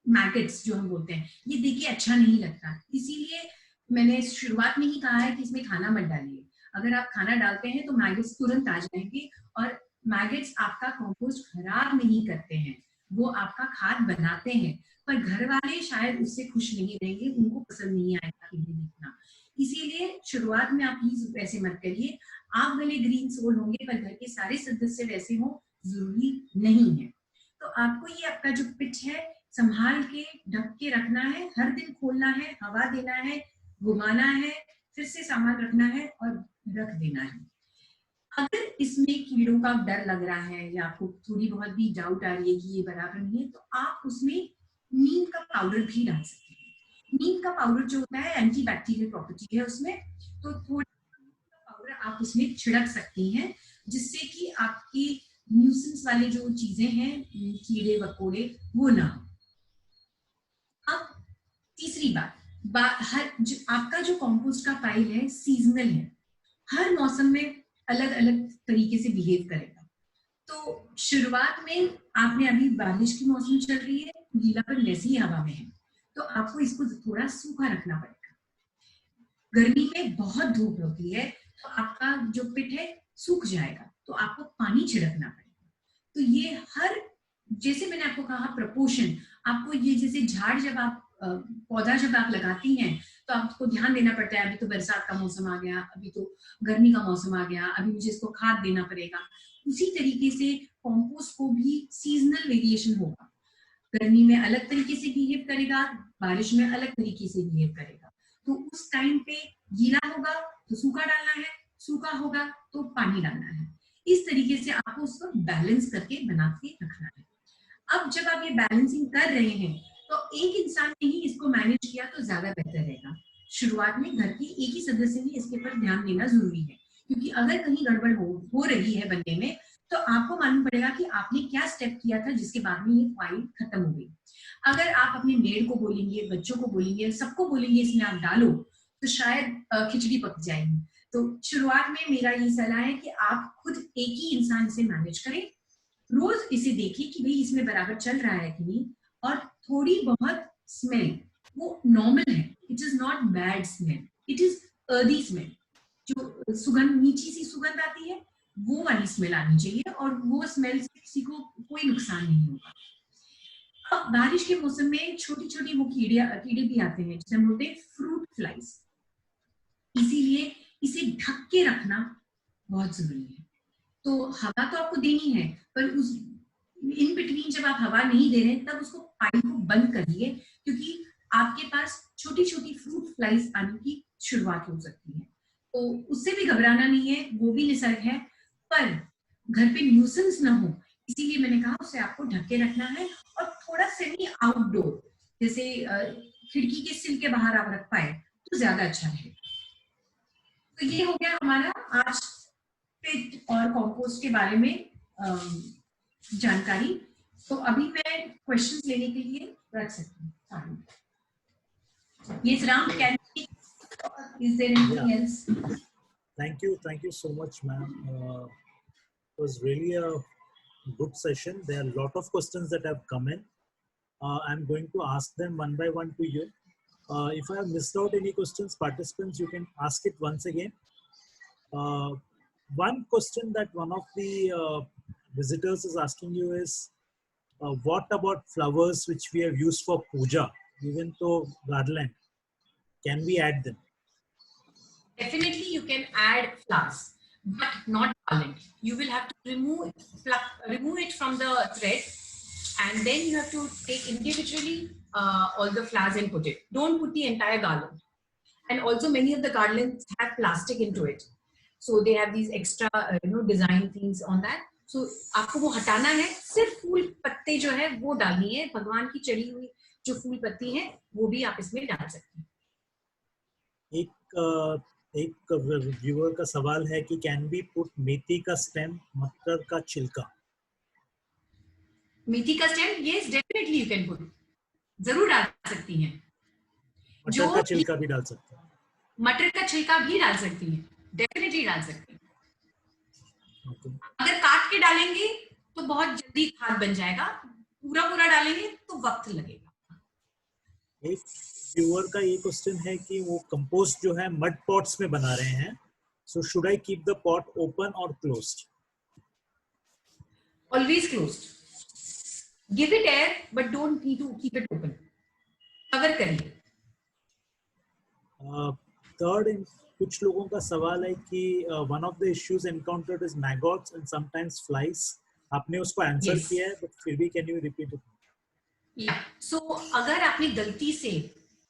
G: मैगट्स जो हम बोलते हैं ये देखिए अच्छा नहीं लगता, इसीलिए मैंने शुरुआत में ही कहा है कि इसमें खाना मत डालिए। अगर आप खाना डालते हैं तो मैगट्स तुरंत आ जाएंगे और मैगट्स आपका कंपोस्ट खराब नहीं करते हैं, वो आपका खाद बनाते हैं। पर घर वाले शायद उससे खुश नहीं रहेंगे, उनको पसंद नहीं आएगा कीड़े देखना। इसीलिए शुरुआत में आप प्लीज ऐसे मत करिए। आप भले ग्रीन सोल होंगे पर घर के सारे सदस्य वैसे हो जरूरी नहीं है। तो आपको ये आपका जो पिच है संभाल के ढक के रखना है, हर दिन खोलना है, हवा देना है, घुमाना है, फिर से सामान रखना है और रख देना है। अगर इसमें कीड़ों का डर लग रहा है या आपको थोड़ी बहुत भी डाउट आ रही है कि ये बराबर नहीं है, तो आप उसमें नीम का पाउडर भी डाल सकते हैं। नीम का पाउडर जो होता है एंटी बैक्टीरियल प्रॉपर्टी है उसमें, तो थोड़ा पाउडर आप उसमें छिड़क सकती हैं जिससे कि आपकी न्यूसेंस वाली जो चीजें हैं कीड़े मकोड़े वो ना हो। अब तीसरी बात, आपका जो कंपोस्ट का पाइल है सीजनल है, हर मौसम में अलग अलग तरीके से बिहेव करेगा। तो शुरुआत में आपने अभी बारिश की मौसम चल रही है, गीलापन वैसी ही हवा में है, तो आपको इसको थोड़ा सूखा रखना पड़ेगा। गर्मी में बहुत धूप होती है तो आपका जो पिट है सूख जाएगा, तो आपको पानी छिड़कना पड़ेगा। तो ये हर, जैसे मैंने आपको कहा प्रपोर्शन, आपको ये जैसे झाड़ जब आप पौधा जब आप लगाती हैं तो आपको ध्यान देना पड़ता है, अभी तो बरसात का मौसम आ गया, अभी तो गर्मी का मौसम आ गया, अभी मुझे इसको खाद देना पड़ेगा। उसी तरीके से कंपोस्ट को भी सीजनल वेरिएशन होगा, गर्मी में अलग तरीके से बिहेव करेगा, बारिश में अलग तरीके से बिहेव करेगा। तो उस टाइम पे गीला होगा तो सूखा डालना है, सूखा होगा तो पानी डालना है। इस तरीके से आपको उसको बैलेंस करके बना के रखना है। अब जब आप ये बैलेंसिंग कर रहे हैं तो एक इंसान ने ही इसको मैनेज किया तो ज्यादा बेहतर रहेगा। शुरुआत में घर के एक ही सदस्य ने इसके पर ध्यान देना जरूरी है, क्योंकि अगर कहीं गड़बड़ हो रही है बनने में तो आपको मालूम पड़ेगा कि आपने क्या स्टेप किया था जिसके बाद में ये फाइल खत्म हो गई। अगर आप अपने मेड को बोलेंगे, बच्चों को बोलेंगे, सबको बोलेंगे इसमें आप डालो, तो शायद खिचड़ी पक जाएगी। तो शुरुआत में मेरा ये सलाह है कि आप खुद एक ही इंसान से मैनेज करें, रोज इसे देखें कि भाई इसमें बराबर चल रहा है कि नहीं, और थोड़ी बहुत स्मेल वो नॉर्मल है, it is not bad smell, it is earthy smell. जो सुगंध, नीची सी सुगंध आती है वो वाली स्मेल आनी चाहिए, और वो स्मेल से किसी को कोई नुकसान नहीं होगा। अब बारिश के मौसम में छोटी छोटी वो कीड़े भी आते हैं जिसे हम बोलते हैं फ्रूट फ्लाइज, इसीलिए इसे ढक के रखना बहुत जरूरी है। तो हवा तो आपको देनी है, पर उस इन बिटवीन जब आप हवा नहीं दे रहे तब उसको पाइप को बंद करिए, क्योंकि आपके पास छोटी छोटी फ्रूट फ्लाइज आने की शुरुआत हो सकती है। तो उससे भी घबराना नहीं है, वो भी निसर्ग है, पर घर पे न्यूसेंस ना हो इसीलिए मैंने कहा उसे आपको ढक के रखना है। और थोड़ा सेमी आउटडोर, जैसे खिड़की के सिल के बाहर आप रख पाए तो ज्यादा अच्छा रहेगा। तो ये हो गया हमारा आज पिट और कंपोस्ट के बारे में जानकारी। तो अभी मैं क्वेश्चंस लेने के लिए रख सकती हूँ। Yes, Ram, is there anything else?
A: Thank you so much, ma'am. It was really a good session. There are a lot of questions that have come in. I'm going to ask them one by one to you. If I have missed out any questions, participants, you can ask it once again. One question that one of the visitors is asking you is, what about flowers which we have used for puja, even though garland, can we add them?
G: Definitely you can add flowers, but not garland. You will have to remove it from the thread, and then you have to take individually all the flowers and put it. Don't put the entire garland. And also many of the garlands have plastic into it. So they have these extra design things on that. So आपको वो हटाना है, सिर्फ फूल पत्ते जो है वो डालनी है, भगवान की चढ़ी हुई जो फूल पत्ती है वो भी आप इसमें डाल सकते हैं।
A: एक व्यूअर का सवाल है कि कैन बी पुट मेथी का स्टेम, मटर का छिलका?
G: मेथी का stem, yes definitely you can put, जरूर डाल सकती हैं।
A: मटर का छिलका भी डाल सकते हैं?
G: मटर का छिलका भी डाल सकती हैं, डेफिनेटली डाल सकती हैं। अगर काट के डालेंगे तो बहुत जल्दी खाद बन जाएगा, पूरा डालेंगे तो वक्त लगेगा।
A: एक व्यूअर का ये क्वेश्चन है कि वो कंपोस्ट जो है मड पॉट्स में बना रहे हैं, so should I keep the pot open और closed?
G: Always closed. Give it air but don't need to keep it open. Cover करिए।
A: थर्ड, कुछ लोगों का सवाल है कि one of the issues encountered is maggots and sometimes flies. आपने उसको आंसर किया है, बट फिर भी can you repeat it?
G: So अगर आपने गलती से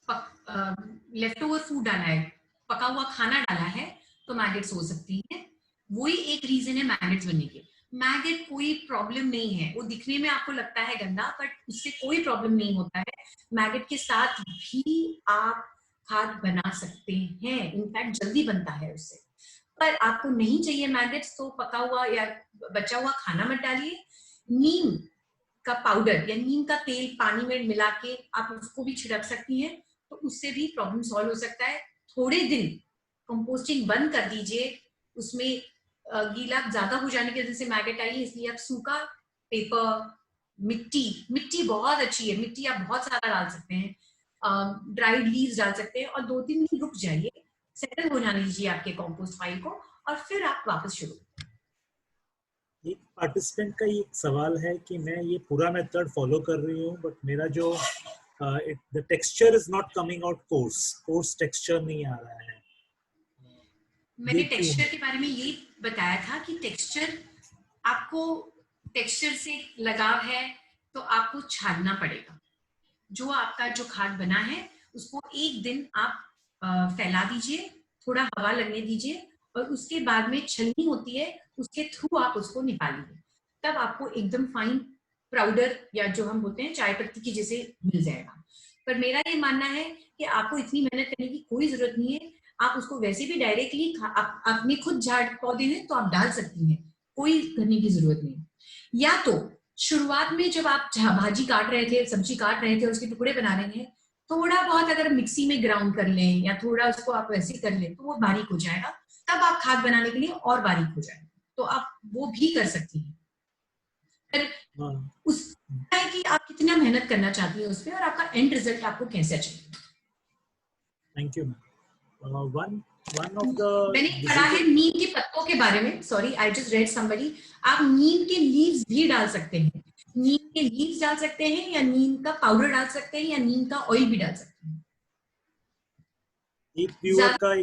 G: लेफ्ट ओवर फूड डाला है, पका हुआ खाना डाला है, तो मैगेट्स हो सकती है। वही एक रीजन है मैगेट्स बनने के। मैगेट कोई प्रॉब्लम नहीं है, वो दिखने में आपको लगता है गंदा, बट उससे कोई प्रॉब्लम नहीं होता है। मैगेट के साथ भी आप खाद बना सकते हैं, इनफैक्ट जल्दी बनता है उससे। पर आपको नहीं चाहिए मैगेट्स, तो पका हुआ या बचा हुआ खाना मत डालिए। नीम का पाउडर या नीम का तेल पानी में मिला के आप उसको भी छिड़क सकती हैं, तो उससे भी प्रॉब्लम सॉल्व हो सकता है। थोड़े दिन कंपोस्टिंग बंद कर दीजिए, उसमें गीला ज्यादा हो जाने की वजह से मैगेट आई है, इसलिए आप सूखा पेपर, मिट्टी बहुत अच्छी है, मिट्टी आप बहुत सारा डाल सकते हैं, ड्राइड लीव्स डाल सकते हैं, और 2-3 दिन रुक जाइए, सेटल हो जाने दीजिए आपके कंपोस्ट फाइल को, और फिर आप वापस शुरू।
A: एक पार्टिसिपेंट का ये सवाल है कि मैं ये पूरा मेथड फॉलो कर रही हूँ, बट मेरा जो the texture is not coming out course texture नहीं आ रहा है।
G: मैंने टेक्सचर के बारे में ये बताया था कि आपको टेक्सचर से लगाव है तो आपको छानना पड़ेगा। जो आपका जो खाद बना है उसको एक दिन आप फैला दीजिए, थोड़ा हवा लगने दीजिए, और उसके बाद में छलनी होती है, उसके थ्रू आप उसको निकालिए, तब आपको एकदम फाइन पाउडर या जो हम बोलते हैं चाय पत्ती की जैसे मिल जाएगा। पर मेरा ये मानना है कि आपको इतनी मेहनत करने की कोई जरूरत नहीं है। आप उसको वैसे भी डायरेक्टली अपने खुद झाड़ पौधे हैं तो आप डाल सकती हैं, कोई करने की जरूरत नहीं। या तो शुरुआत में जब आप भाजी काट रहे थे, सब्जी काट रहे थे, उसके टुकड़े बना रहे हैं, थोड़ा बहुत अगर मिक्सी में ग्राउंड कर लें या थोड़ा उसको आप वैसे कर लें तो वो बारीक हो जाएगा, तब आप खाद बनाने के लिए और बारीक हो जाएगा, तो आप वो भी कर सकती हैं। उस है कि आप कितना मेहनत करना चाहती हैं उस पर, और आपका एंड रिजल्ट आपको कैसे चाहिए।
A: Thank you. One of the
G: मैंने पढ़ा है नीम के पत्तों के बारे में, sorry I just red somebody, आप नीम के लीव्स भी डाल सकते हैं, नीम के लीव्स डाल सकते हैं, या नीम का पाउडर डाल सकते हैं, या नीम का ऑयल भी डाल सकते हैं।
A: एक व्यूअर का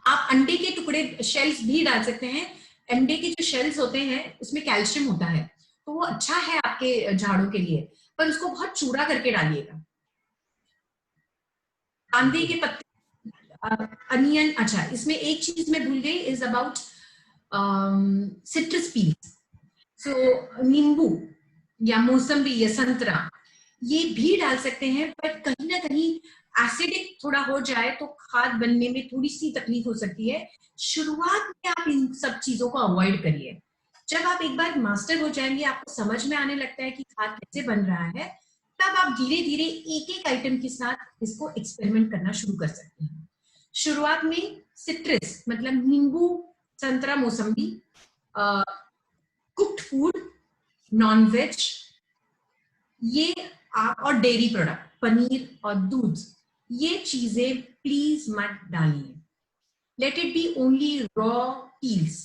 G: आप अंडे के टुकड़े, शेल्स भी डाल सकते हैं। अंडे के जो शेल्स होते हैं उसमें कैल्शियम होता है, तो वो अच्छा है आपके झाड़ों के लिए, पर उसको बहुत चूड़ा करके डालिएगा। कांदे के पत्ते, अनियन, अच्छा इसमें एक चीज मैं भूल गई, इज अबाउट सिट्रस पील्स। सो नींबू या मौसम्बी या संतरा ये भी डाल सकते हैं, पर कहीं ना कहीं एसिडिक थोड़ा हो जाए तो खाद बनने में थोड़ी सी तकलीफ हो सकती है। शुरुआत में आप इन सब चीजों को अवॉइड करिए। जब आप एक बार मास्टर हो जाएंगे, आपको समझ में आने लगता है कि खाद कैसे बन रहा है, तब आप धीरे धीरे एक एक आइटम के साथ इसको एक्सपेरिमेंट करना शुरू कर सकते हैं। शुरुआत में सिट्रस मतलब नींबू, संतरा मौसम्बी, कुक्ड फूड, नॉन वेज, ये आप और डेयरी प्रोडक्ट, पनीर और दूध, ये चीजें प्लीज मत डालिए. Let it be only raw peels.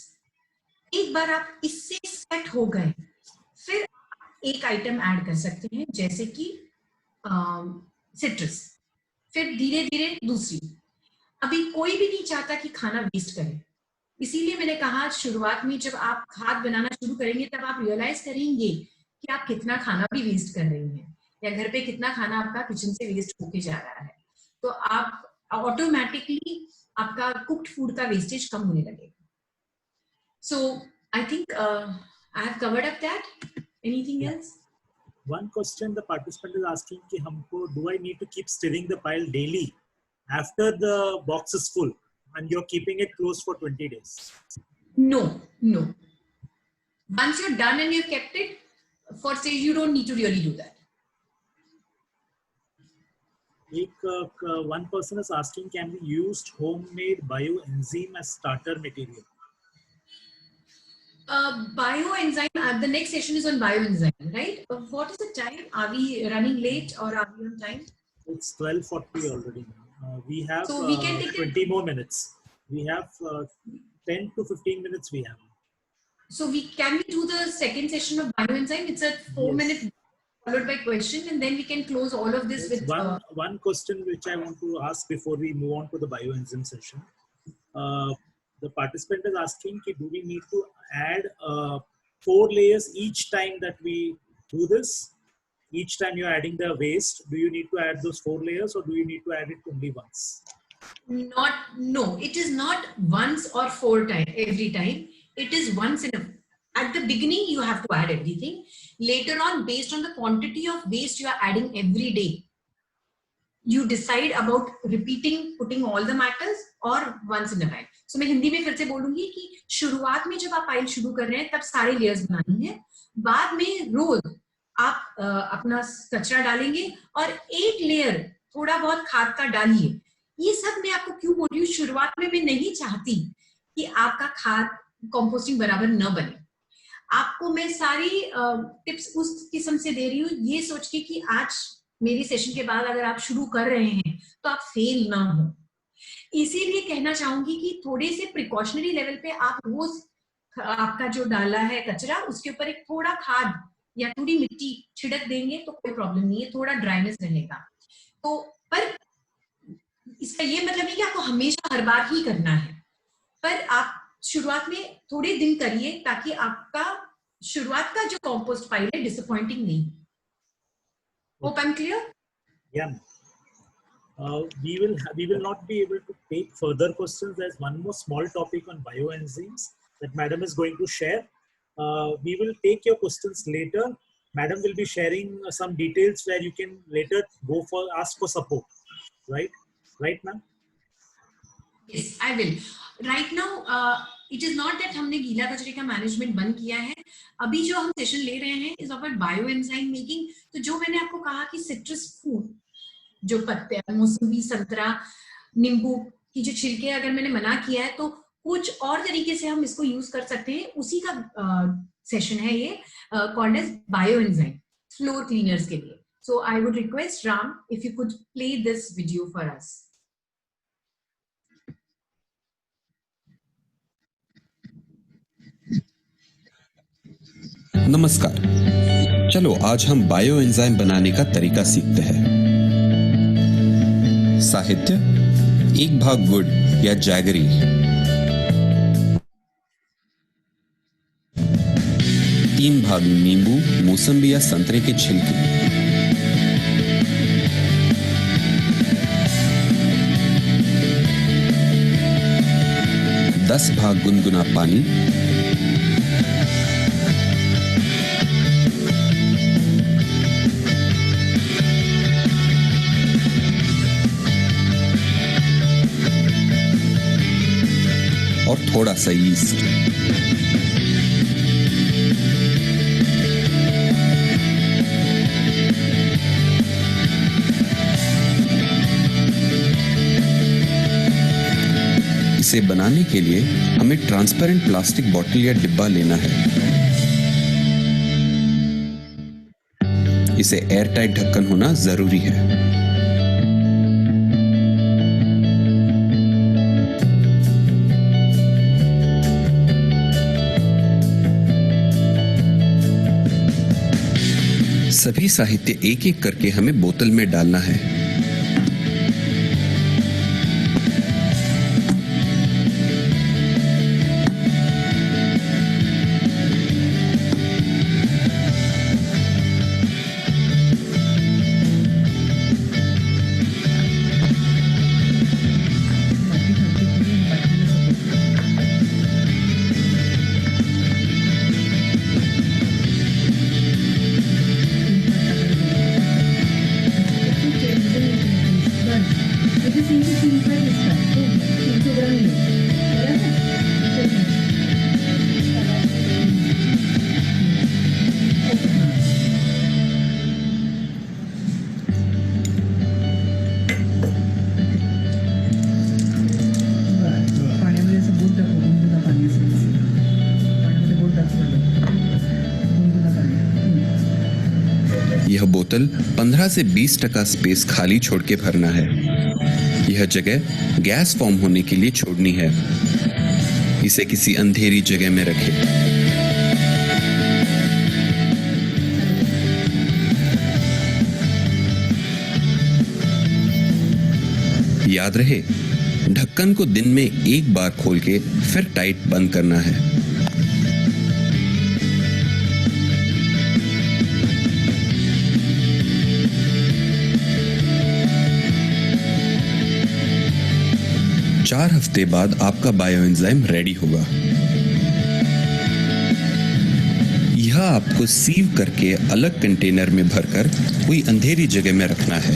G: एक बार आप इससे सेट हो गए, फिर एक आइटम ऐड कर सकते हैं जैसे कि सिट्रस, फिर धीरे धीरे दूसरी. अभी कोई भी नहीं चाहता कि खाना वेस्ट करे, इसीलिए मैंने कहा शुरुआत में जब आप खाद बनाना शुरू करेंगे तब आप रियलाइज करेंगे कि आप कितना खाना भी वेस्ट कर रही हैं, या घर पे कितना खाना आपका किचन से वेस्ट होके जा रहा है. तो आप ऑटोमेटिकली आपका कुक्ड फूड का वेस्टेज कम होने लगेगा. So I think I have covered up that. Anything else?
A: One question the participant is asking कि हमको do I need to keep stirring the pile daily after the box is full and you're keeping it closed for 20 days?
G: No. Once you're done and you've kept it, for say you don't need to really do that.
A: One person is asking, can we use homemade bioenzyme as starter material?
G: Bioenzyme, the next session is on bioenzyme, right? What is the time? Are we running late or are we on time?
A: It's 12:40 already. We have
G: so we can take
A: 20 more minutes. We have 10 to 15 minutes we have.
G: So can we do the second session of bioenzyme? It's a 4-minute followed by question, and then we can close all of this with
A: one question which I want to ask before we move on to the bioenzyme session. The participant is asking, do we need to add 4 layers each time that we do this? Each time you're adding the waste, do you need to add those 4 layers or do you need to add it only once?
G: No, it is not once or 4 times every time. It is once in a. At the beginning, you have to add everything. Later on, based on the quantity of waste you are adding every day, you decide about putting all the matters or once in a while. So मैं हिंदी में फिर से बोलूंगी कि शुरुआत में जब आप पाइल शुरू कर रहे हैं तब सारे लेयर्स बनानी है. बाद में रोज आप अपना कचरा डालेंगे और एक लेयर थोड़ा बहुत खाद का डालिए. ये सब मैं आपको क्यों बोल रही हूँ, शुरुआत में मैं नहीं चाहती कि आपका खाद कंपोस्टिंग बराबर न बने. आपको मैं सारी टिप्स उस किस्म से दे रही हूँ ये सोच के कि आज मेरी सेशन के बाद अगर आप शुरू कर रहे हैं तो आप फेल ना हो. इसीलिए कहना चाहूंगी कि थोड़े से प्रिकॉशनरी लेवल पे आप रोज आपका जो डाला है कचरा उसके ऊपर एक थोड़ा खाद या थोड़ी मिट्टी छिड़क देंगे तो कोई प्रॉब्लम नहीं है, थोड़ा ड्राइनेस रहेगा. तो पर इसका ये मतलब नहीं कि आपको हमेशा हर बार ही करना है, पर आप शुरुआत में थोड़े दिन करिए ताकि आपका शुरुआत का जो कंपोस्ट पाइल है डिसअपॉइंटिंग नहीं. Hope I'm clear?
A: Yeah. We will not be able to take further questions. There's one more small topic on bioenzymes that Madam is going to share. We will take your questions later. Madam will be sharing some details where you can later ask for support. Right, ma'am?
G: Yes, I will. Right now, it is not that हमने गीला कचरे का management बंद किया है. अभी जो हम सेशन ले रहे हैं इज अबाउट बायोएंजाइम मेकिंग. तो जो मैंने आपको कहा कि सिट्रस फूड, जो पत्ते, मौसमी, संतरा, नींबू की जो छिलके अगर मैंने मना किया है तो कुछ और तरीके से हम इसको यूज कर सकते हैं. उसी का सेशन है ये, called as bioenzyme floor cleaners के लिए. So I would request Ram if you could play this video for us.
J: नमस्कार, चलो आज हम बायोएंजाइम बनाने का तरीका सीखते हैं. साहित्य: 1 भाग गुड़ या जैगरी, 3 भाग नींबू, मौसम्बी या संतरे के छिलके, 10 भाग गुनगुना पानी, और थोड़ा सा यीस्ट. इसे बनाने के लिए हमें ट्रांसपेरेंट प्लास्टिक बॉटल या डिब्बा लेना है। इसे एयरटाइट ढक्कन होना जरूरी है। सभी साहित्य एक एक करके हमें बोतल में डालना है। यह बोतल 15 से 20% स्पेस खाली छोड़ के भरना है। यह जगह गैस फॉर्म होने के लिए छोड़नी है। इसे किसी अंधेरी जगह में रखें। याद रहे, ढक्कन को दिन में एक बार खोल के फिर टाइट बंद करना है। चार हफ्ते बाद आपका बायोएंजाइम रेडी होगा। यह आपको सीव करके अलग कंटेनर में भरकर कोई अंधेरी जगह में रखना है।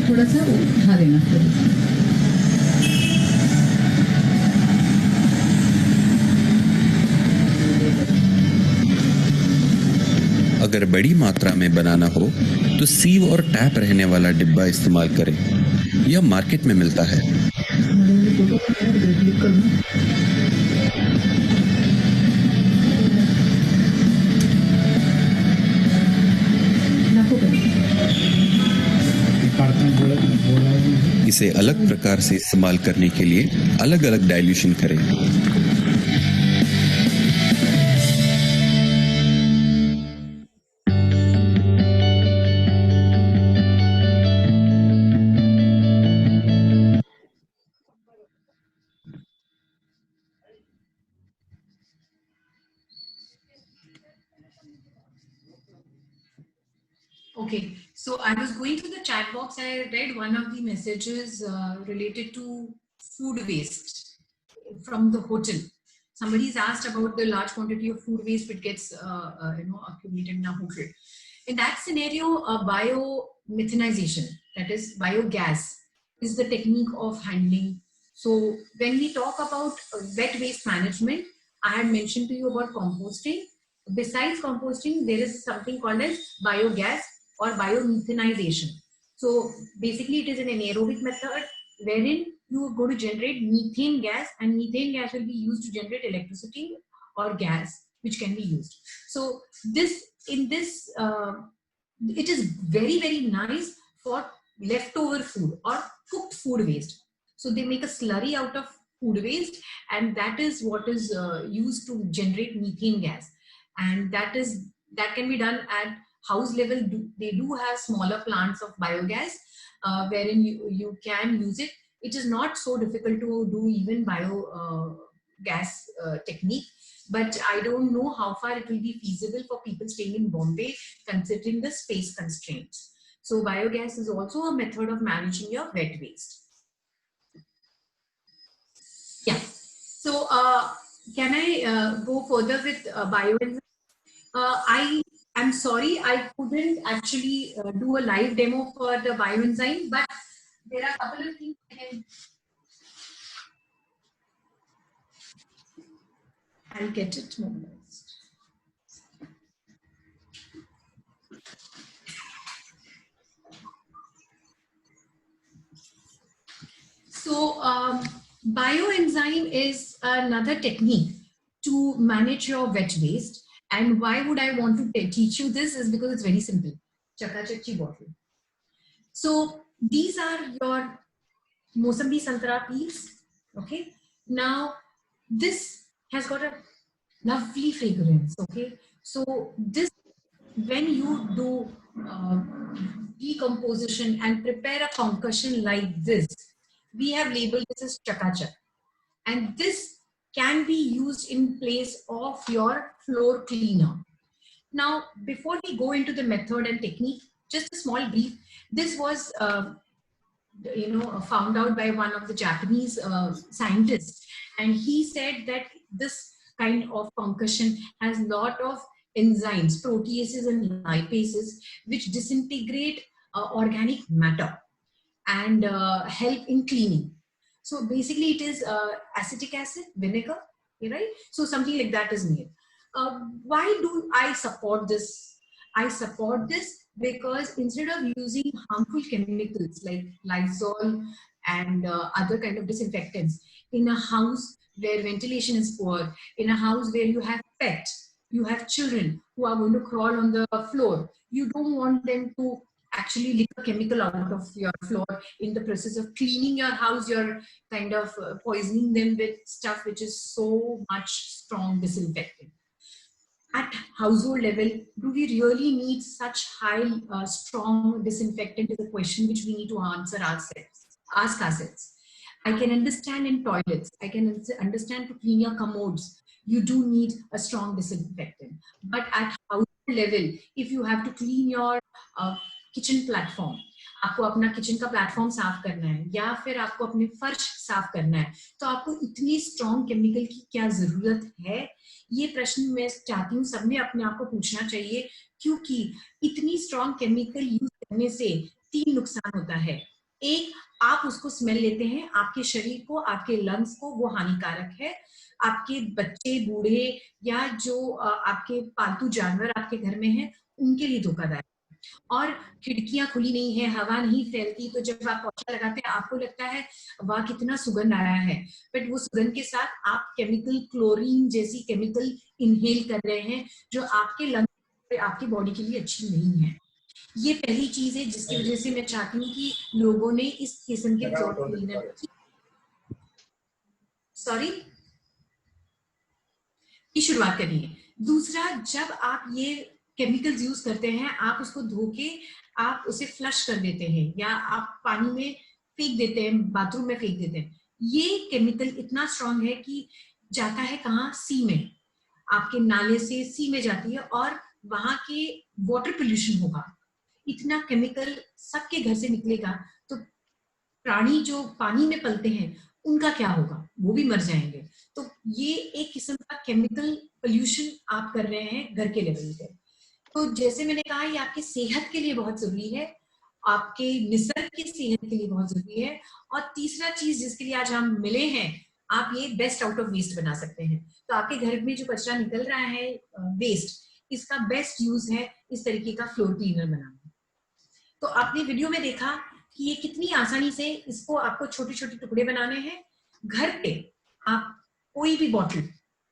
K: थोड़ा सा उठा देना।
J: अगर बड़ी मात्रा में बनाना हो तो सीव और टैप रहने वाला डिब्बा इस्तेमाल करें। यह मार्केट में मिलता है। इसे अलग प्रकार से इस्तेमाल करने के लिए अलग अलग डाइल्यूशन करें।
G: Okay, so I was going through the chat box. I read one of the messages related to food waste from the hotel. Somebody's asked about the large quantity of food waste which gets accumulated in a hotel. In that scenario, biomethanization, that is biogas, is the technique of handling. So when we talk about wet waste management, I had mentioned to you about composting. Besides composting, there is something called as biogas or biomethanization. So basically it is an anaerobic method wherein you are going to generate methane gas, and methane gas will be used to generate electricity or gas which can be used. So it is very, very nice for leftover food or cooked food waste. So they make a slurry out of food waste, and that is what is used to generate methane gas. And that can be done at house level. They do have smaller plants of biogas wherein you can use it. It is not so difficult to do even biogas technique, but I don't know how far it will be feasible for people staying in Bombay considering the space constraints. So biogas is also a method of managing your wet waste. Yeah. So can I go further with bioenzymes? I I'm sorry I couldn't actually do a live demo for the bioenzyme, but there are a couple of things I can. I'll get it mobilized. So bioenzyme is another technique to manage your wet waste. And why would I want to teach you this is because it's very simple. Chakachakchi bottle. So these are your Mosambi Santara peels. Okay. Now this has got a lovely fragrance. Okay. So this, when you do decomposition and prepare a concussion like this, we have labeled this as Chakachak. And this can be used in place of your floor cleaner. Now, before we go into the method and technique, just a small brief. This was, found out by one of the Japanese scientists, and he said that this kind of concussion has a lot of enzymes, proteases and lipases, which disintegrate organic matter and help in cleaning. So basically it is acetic acid, vinegar, right? So something like that is made. Why do I support this? I support this because instead of using harmful chemicals like Lysol and other kind of disinfectants in a house where ventilation is poor, in a house where you have pets, you have children who are going to crawl on the floor, you don't want them to actually lick a chemical out of your floor. In the process of cleaning your house, you're kind of poisoning them with stuff which is so much strong disinfectant. At household level, do we really need such high strong disinfectant is a question which we need to ask ourselves. I can understand in toilets, I can understand to clean your commodes, you do need a strong disinfectant. But at household level, if you have to clean your kitchen platform, आपको अपना kitchen का platform साफ करना है या फिर आपको अपने फर्श साफ करना है, तो आपको इतनी स्ट्रॉन्ग केमिकल की क्या जरूरत है? ये प्रश्न मैं चाहती हूँ सबने अपने आप को पूछना चाहिए, क्योंकि इतनी स्ट्रॉन्ग केमिकल यूज करने से 3 नुकसान होता है। एक, आप उसको स्मेल लेते हैं, आपके शरीर को, आपके लंग्स को वो हानिकारक है। आपके बच्चे, बूढ़े या जो आपके पालतू जानवर आपके घर में हैं, उनके लिए धोखादायक। और खिड़कियां खुली नहीं है, हवा नहीं फैलती, तो जब आप पोछा लगाते हैं आपको लगता है वाह कितना सुगंध आया है, बट वो सुगंध के साथ आप केमिकल, क्लोरीन जैसी केमिकल इनहेल कर रहे हैं जो आपके लंग्स, आपकी बॉडी के लिए अच्छी नहीं है। ये पहली चीज है जिसकी वजह से मैं चाहती हूँ कि लोगों ने इस किस्म के फ्लोर क्लीनर की शुरुआत करनी है। दूसरा, जब आप ये केमिकल्स यूज करते हैं, आप उसको धो के आप उसे फ्लश कर देते हैं या आप पानी में फेंक देते हैं, बाथरूम में फेंक देते हैं। ये केमिकल इतना स्ट्रॉन्ग है कि जाता है कहाँ? सी में, आपके नाले से सी में जाती है और वहां के वाटर पोल्यूशन होगा। इतना केमिकल सबके घर से निकलेगा तो प्राणी जो पानी में पलते हैं उनका क्या होगा? वो भी मर जाएंगे। तो ये एक किस्म का केमिकल पोल्यूशन आप कर रहे हैं घर के लेवल पे। तो जैसे मैंने कहा, ये आपकी सेहत के लिए बहुत जरूरी है, आपके निसर्ग की सेहत के लिए बहुत जरूरी है। और तीसरा चीज जिसके लिए आज हम मिले हैं, आप ये बेस्ट आउट ऑफ वेस्ट बना सकते हैं। तो आपके घर में जो कचरा निकल रहा है वेस्ट, इसका बेस्ट यूज है इस तरीके का फ्लोर क्लीनर बनाना। तो आपने वीडियो में देखा कि ये कितनी आसानी से इसको आपको छोटे छोटे टुकड़े बनाने हैं। घर पे आप कोई भी बॉटल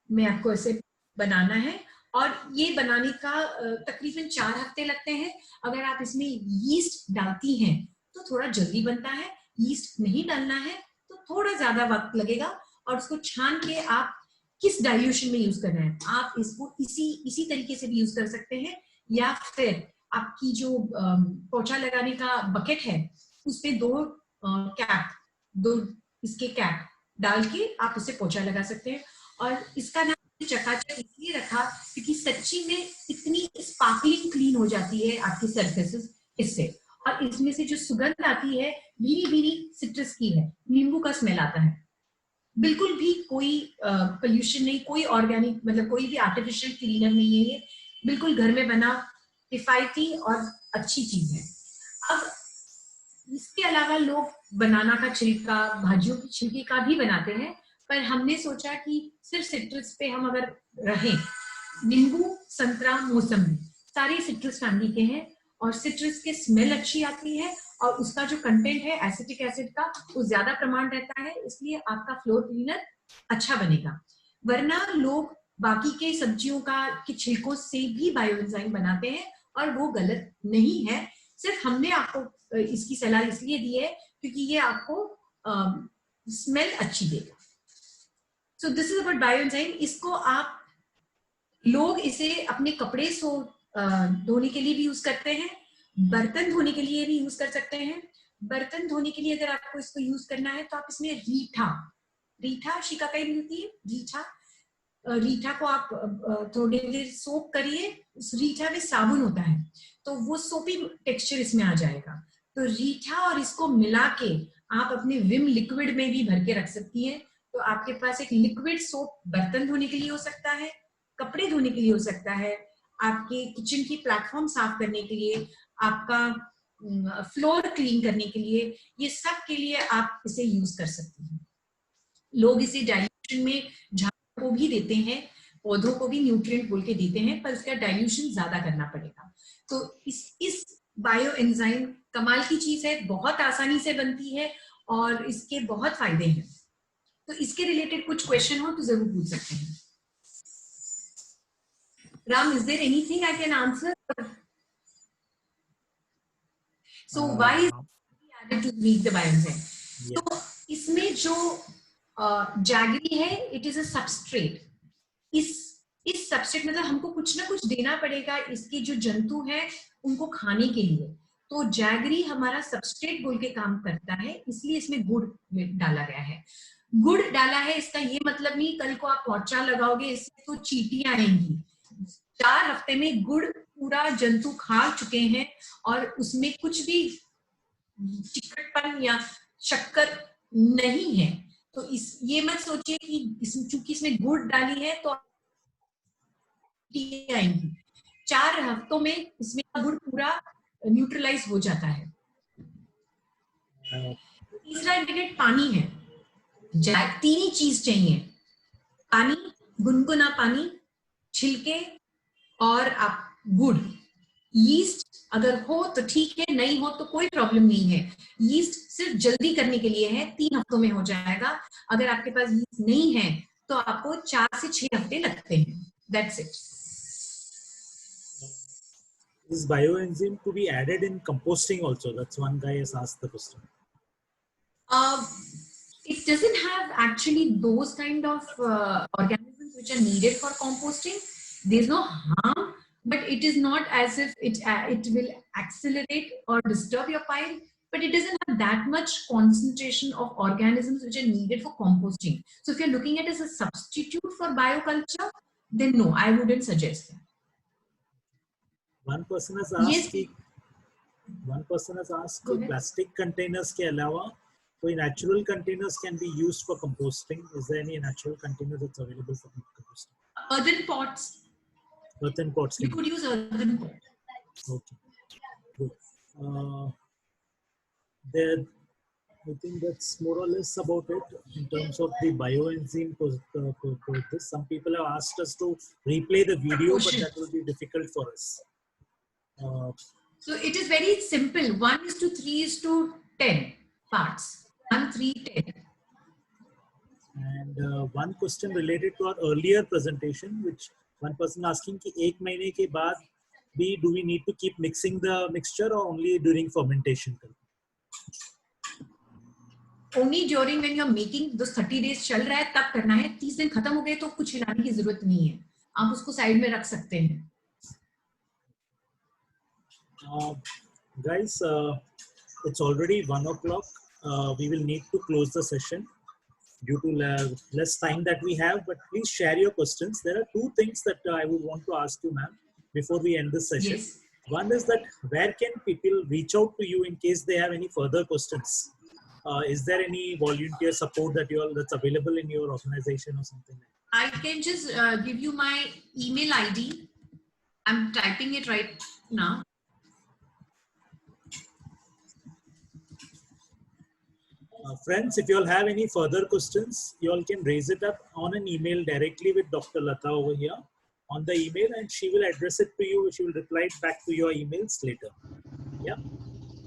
G: में आपको ऐसे बनाना है और ये बनाने का तकरीबन 4 हफ्ते लगते हैं। अगर आप इसमें यीस्ट डालती हैं तो थोड़ा जल्दी बनता है, यीस्ट नहीं डालना है तो थोड़ा ज्यादा वक्त लगेगा। और उसको छान के आप किस डाइल्यूशन में यूज करना है, आप इसको इसी तरीके से भी यूज कर सकते हैं, या फिर आपकी जो पोछा लगाने का बकेट है उस पे 2 इसके कैप डाल के आप उसे पोछा लगा सकते हैं। और इसका नाम चकाचक इसलिए रखा क्योंकि सच्ची में इतनी स्पार्कलिंग क्लीन हो जाती है आपकी सरफेसेस इससे। और इसमें से जो सुगंध आती है भीनी भीनी सिट्रस की है, नींबू का स्मेल आता है। बिल्कुल भी कोई पोल्यूशन नहीं, कोई ऑर्गेनिक मतलब कोई भी आर्टिफिशियल क्लीनर नहीं है, ये बिल्कुल घर में बना किफायती और अच्छी चीज है। अब इसके अलावा लोग बनाना का छिलका, भाजियों की छिलके का भी बनाते हैं, पर हमने सोचा कि सिर्फ सिट्रस पे हम अगर रहें, नींबू, संतरा, मौसमी सारे सिट्रस फैमिली के हैं और सिट्रस के स्मेल अच्छी आती है और उसका जो कंटेंट है एसिटिक एसिड का वो ज्यादा प्रमाण रहता है, इसलिए आपका फ्लोर क्लीनर अच्छा बनेगा। वरना लोग बाकी के सब्जियों का के छिलकों से भी बायोएंजाइम बनाते हैं और वो गलत नहीं है। सिर्फ हमने आपको इसकी सलाह इसलिए दी है क्योंकि ये आपको स्मेल अच्छी देगा। So this is about bioenzyme. इसको आप लोग इसे अपने कपड़े धोने के लिए भी यूज करते हैं, बर्तन धोने के लिए भी यूज कर सकते हैं। बर्तन धोने के लिए अगर आपको इसको यूज करना है तो आप इसमें रीठा शिकाकाई मिलती है, रीठा को आप थोड़ी देर सोक करिए, उस रीठा में साबुन होता है तो वो सोपी टेक्सचर इसमें आ जाएगा। तो रीठा और इसको मिला के आप अपने विम लिक्विड में भी भर के रख सकती हैं। तो आपके पास एक लिक्विड सोप बर्तन धोने के लिए हो सकता है, कपड़े धोने के लिए हो सकता है, आपके किचन की प्लेटफॉर्म साफ करने के लिए, आपका फ्लोर क्लीन करने के लिए, ये सब के लिए आप इसे यूज कर सकती हैं। लोग इसे डाइल्यूशन में झाड़ों को भी देते हैं, पौधों को भी न्यूट्रिएंट बोल के देते हैं, पर इसका डाइल्यूशन ज्यादा करना पड़ेगा। तो इस बायो एंजाइम कमाल की चीज है, बहुत आसानी से बनती है और इसके बहुत फायदे हैं। तो इसके रिलेटेड कुछ क्वेश्चन हो तो जरूर पूछ सकते हैं। Ram, is there anything I can answer? So why is it added to make the bioenzyme? तो इसमें जो जैगरी है, इट इज अ सबस्ट्रेट। इस सबस्ट्रेट मतलब हमको कुछ ना कुछ देना पड़ेगा इसके जो जंतु हैं उनको खाने के लिए। तो जैगरी हमारा सबस्ट्रेट बोल के काम करता है, इसलिए इसमें गुड़ डाला गया है। गुड़ डाला है इसका ये मतलब नहीं कल को आप पोंचा लगाओगे इससे तो चींटियां आएंगी। 4 हफ्ते में गुड़ पूरा जंतु खा चुके हैं और उसमें कुछ भी चिकटपन या शक्कर नहीं है। तो ये मत सोचिए कि चूंकि इसमें गुड़ डाली है तो आएंगी। 4 हफ्तों में इसमें गुड़ पूरा न्यूट्रलाइज हो जाता है। तीसरा इंग्रेडिएंट पानी है। 3 ही चीज चाहिए, पानी, गुनगुना पानी, छिलके और आप गुड़। यीस्ट अगर हो तो ठीक है, नहीं हो तो कोई प्रॉब्लम नहीं है। यीस्ट सिर्फ जल्दी करने के लिए है, 3 हफ्तों में हो जाएगा। अगर आपके पास यीस्ट नहीं है तो आपको 4 से 6 हफ्ते लगते हैं। That's it.
A: Is bioenzyme to be added in composting also? That's one guy has asked the question.
G: It doesn't have actually those kind of organisms which are needed for composting. There's no harm, but it is not as if it will accelerate or disturb your pile, but it doesn't have that much concentration of organisms which are needed for composting. So if you're looking at it as a substitute for bioculture, then no, I wouldn't suggest that.
A: One person has asked कि plastic containers के अलावा कोई natural containers can be used for composting. Is there any natural container that's available for composting?
G: Earthen pots.
A: Earthen pots.
G: You could use earthen pots.
A: Okay. Good. I think that's more or less about it in terms of the bioenzyme. Some people have asked us to replay the video, but that will be difficult for us.
G: So it is very simple. 1:3:10 parts. 1, 3, 10.
A: And one question related to our earlier presentation, which one person asking कि 1 महीने के बाद भी do we need to keep mixing the mixture or only during fermentation?
G: Only during when you are making those 30 days चल रहा है तब करना है। 30 दिन खत्म हो गए तो कुछ हिलाने की जरूरत नहीं है, आप उसको साइड में रख सकते हैं।
A: Guys, it's already 1 o'clock. We will need to close the session due to less time that we have, but please share your questions. There are 2 things that I would want to ask you, ma'am, before we end this session.
G: Yes.
A: One is that where can people reach out to you in case they have any further questions? Is there any volunteer support that's available in your organization or something like that?
G: I can just give you my email ID. I'm typing it right now.
A: Friends, if you all have any further questions, you all can raise it up on an email directly with Dr. Lata over here on the email, and she will address it to you. She will reply back to your emails later. Yeah.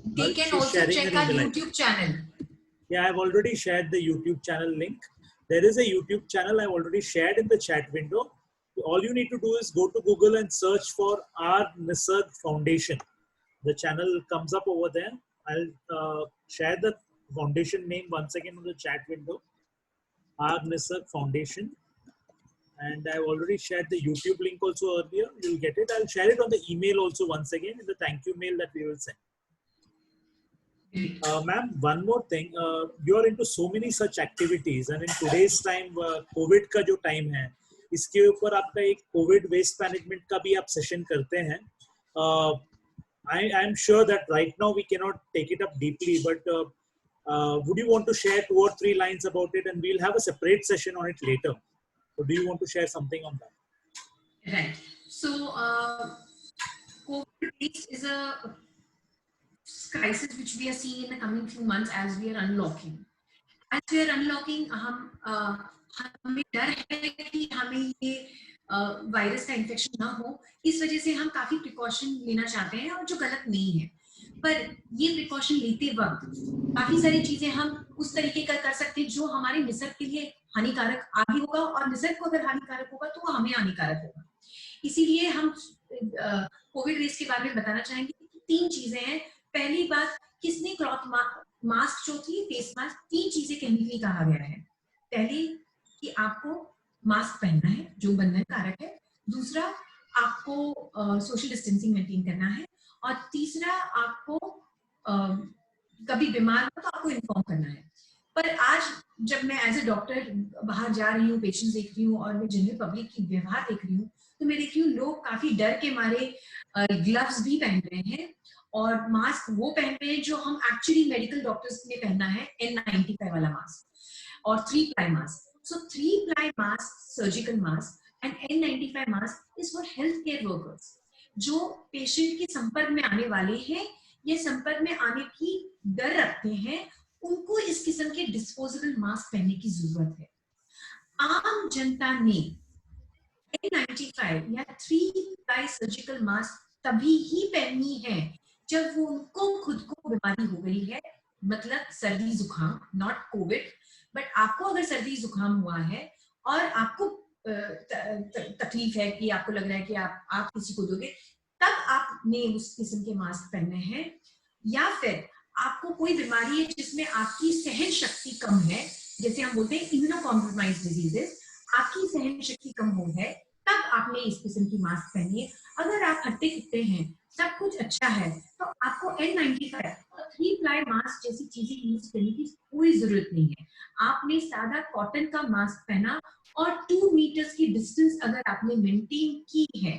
G: They can also check our YouTube channel.
A: Yeah, I've already shared the YouTube channel link. There is a YouTube channel I've already shared in the chat window. All you need to do is go to Google and search for R. Nisarg Foundation. The channel comes up over there. I'll share the foundation name once again on the chat window. R. Nisarg Foundation. And I've already shared the YouTube link also earlier. You'll get it. I'll share it on the email also once again in the thank you mail that we will send. Ma'am, one more thing. You are into so many such activities, and in today's time, COVID का जो time है, इसके ऊपर आपका एक COVID waste management का भी आप session करते हैं. I'm sure that right now we cannot take it up deeply, but would you want to share 2 or 3 lines about it, and we'll have a separate session on it later. So do you want to share something on that?
G: Right. So COVID waste is a crisis which we are seeing in the coming few months as we are unlocking. As we are unlocking, हमें डर है कि हमें ये virus का infection ना हो, इस वजह से हम काफी प्रिकॉशन लेना चाहते हैं, और जो गलत नहीं है, पर ये प्रिकॉशन लेते वक्त काफी सारी चीजें हम उस तरीके का कर सकते हैं जो हमारे निसर्ग के लिए हानिकारक आगे होगा, और निसर्ग को अगर हानिकारक होगा तो वो हमें हानिकारक होगा. इसीलिए हम कोविड वेस्ट के बारे में बताना चाहेंगे कि 3 चीजें हैं. पहली बात, किसने क्लॉथ मास्क जो थी, फेस मास्क, 3 चीजें कहने के लिए कहा गया है. पहली कि आपको मास्क पहनना है जो बंधन कारक है. दूसरा, आपको सोशल डिस्टेंसिंग मेंटेन करना है. और तीसरा, आपको कभी बीमार हो तो आपको इन्फॉर्म करना है. पर आज जब मैं एज ए डॉक्टर बाहर जा रही हूँ, पेशेंट्स देख रही हूँ, और मैं जनरल पब्लिक की व्यवहार देख रही हूँ, तो मैं देख रही हूँ लोग काफी डर के मारे ग्लव्स भी पहन रहे हैं, और मास्क वो पहन रहे हैं जो हम एक्चुअली मेडिकल डॉक्टर्स ने पहनना है, N95 वाला मास्क और 3-ply mask. So 3-ply mask, surgical mask, and N95 mask is for healthcare workers. जो पेशेंट के संपर्क में आने वाले हैं या संपर्क में आने की डर रखते हैं, उनको इस किस्म के डिस्पोजेबल मास्क पहनने की जरूरत है. आम जनता ने N95 या 3-ply सर्जिकल मास्क तभी ही पहननी है जब वो उनको खुद को बीमारी हो गई है, मतलब सर्दी जुकाम, नॉट कोविड. बट आपको अगर सर्दी जुकाम हुआ है और आपको तकलीफ है कि आपको लग रहा है कि आप किसी को दोगे, तब आपने उस किस्म के मास्क पहनने हैं. या फिर आपको कोई बीमारी है जिसमें आपकी सहन शक्ति कम है, जैसे हम बोलते हैं इम्यूनो कॉम्प्रोमाइज्ड डिजीजेस, आपकी सहन शक्ति कम हो है, तब आपने इस किस्म की मास्क पहनी है. अगर आप हट्टे कट्टे हैं, सब कुछ अच्छा है, तो आपको N95 और 3-ply मास्क जैसी चीजें यूज करने की कोई जरूरत नहीं है. आपने सादा कॉटन का मास्क पहना और 2 मीटर्स की डिस्टेंस अगर आपने मेंटेन की है,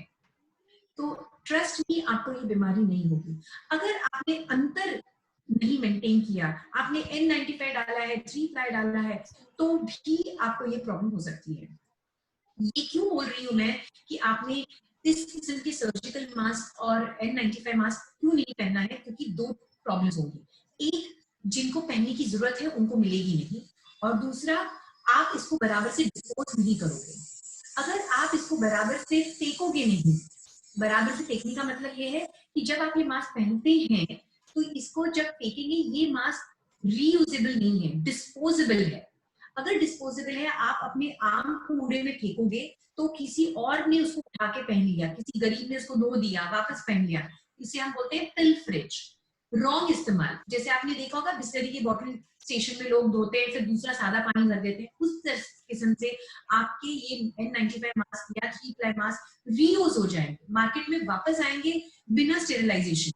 G: तो ट्रस्ट मी, आपको ये बीमारी नहीं होगी. अगर आपने अंतर नहीं मेंटेन किया, आपने N95 डाला है, 3-ply डाला है, तो भी आपको ये प्रॉब्लम हो सकती है. ये क्यों बोल रही हूँ मैं कि आपने इस किस्म के सर्जिकल मास्क और N95 मास्क क्यों नहीं पहनना है? क्योंकि 2 प्रॉब्लम्स होंगी. एक, जिनको पहनने की जरूरत है उनको मिलेगी नहीं, और दूसरा, आप इसको बराबर से डिस्पोज नहीं करोगे. अगर आप इसको बराबर से फेंकोगे नहीं, बराबर से फेंकने का मतलब ये है कि जब आप ये मास्क पहनते हैं तो इसको जब फेंकेंगे, ये मास्क रीयूजेबल नहीं है, डिस्पोजेबल है. अगर डिस्पोजेबल है, आप अपने आम कूड़े में फेंकोगे तो किसी और ने उसको उठा के पहन लिया, किसी गरीब ने उसको धो दिया, वापस पहन लिया. इसे हम बोलते हैं पिलफरेज, रॉन्ग इस्तेमाल. जैसे आपने देखा होगा बिस्लरी की बोतल स्टेशन में लोग धोते हैं, फिर दूसरा सादा पानी भर देते हैं. उस किस्म से आपके ये N95 मास्क या 3-ply मास्क रीयूज हो जाएंगे, मार्केट में वापस आएंगे बिना स्टेरिलाइजेशन,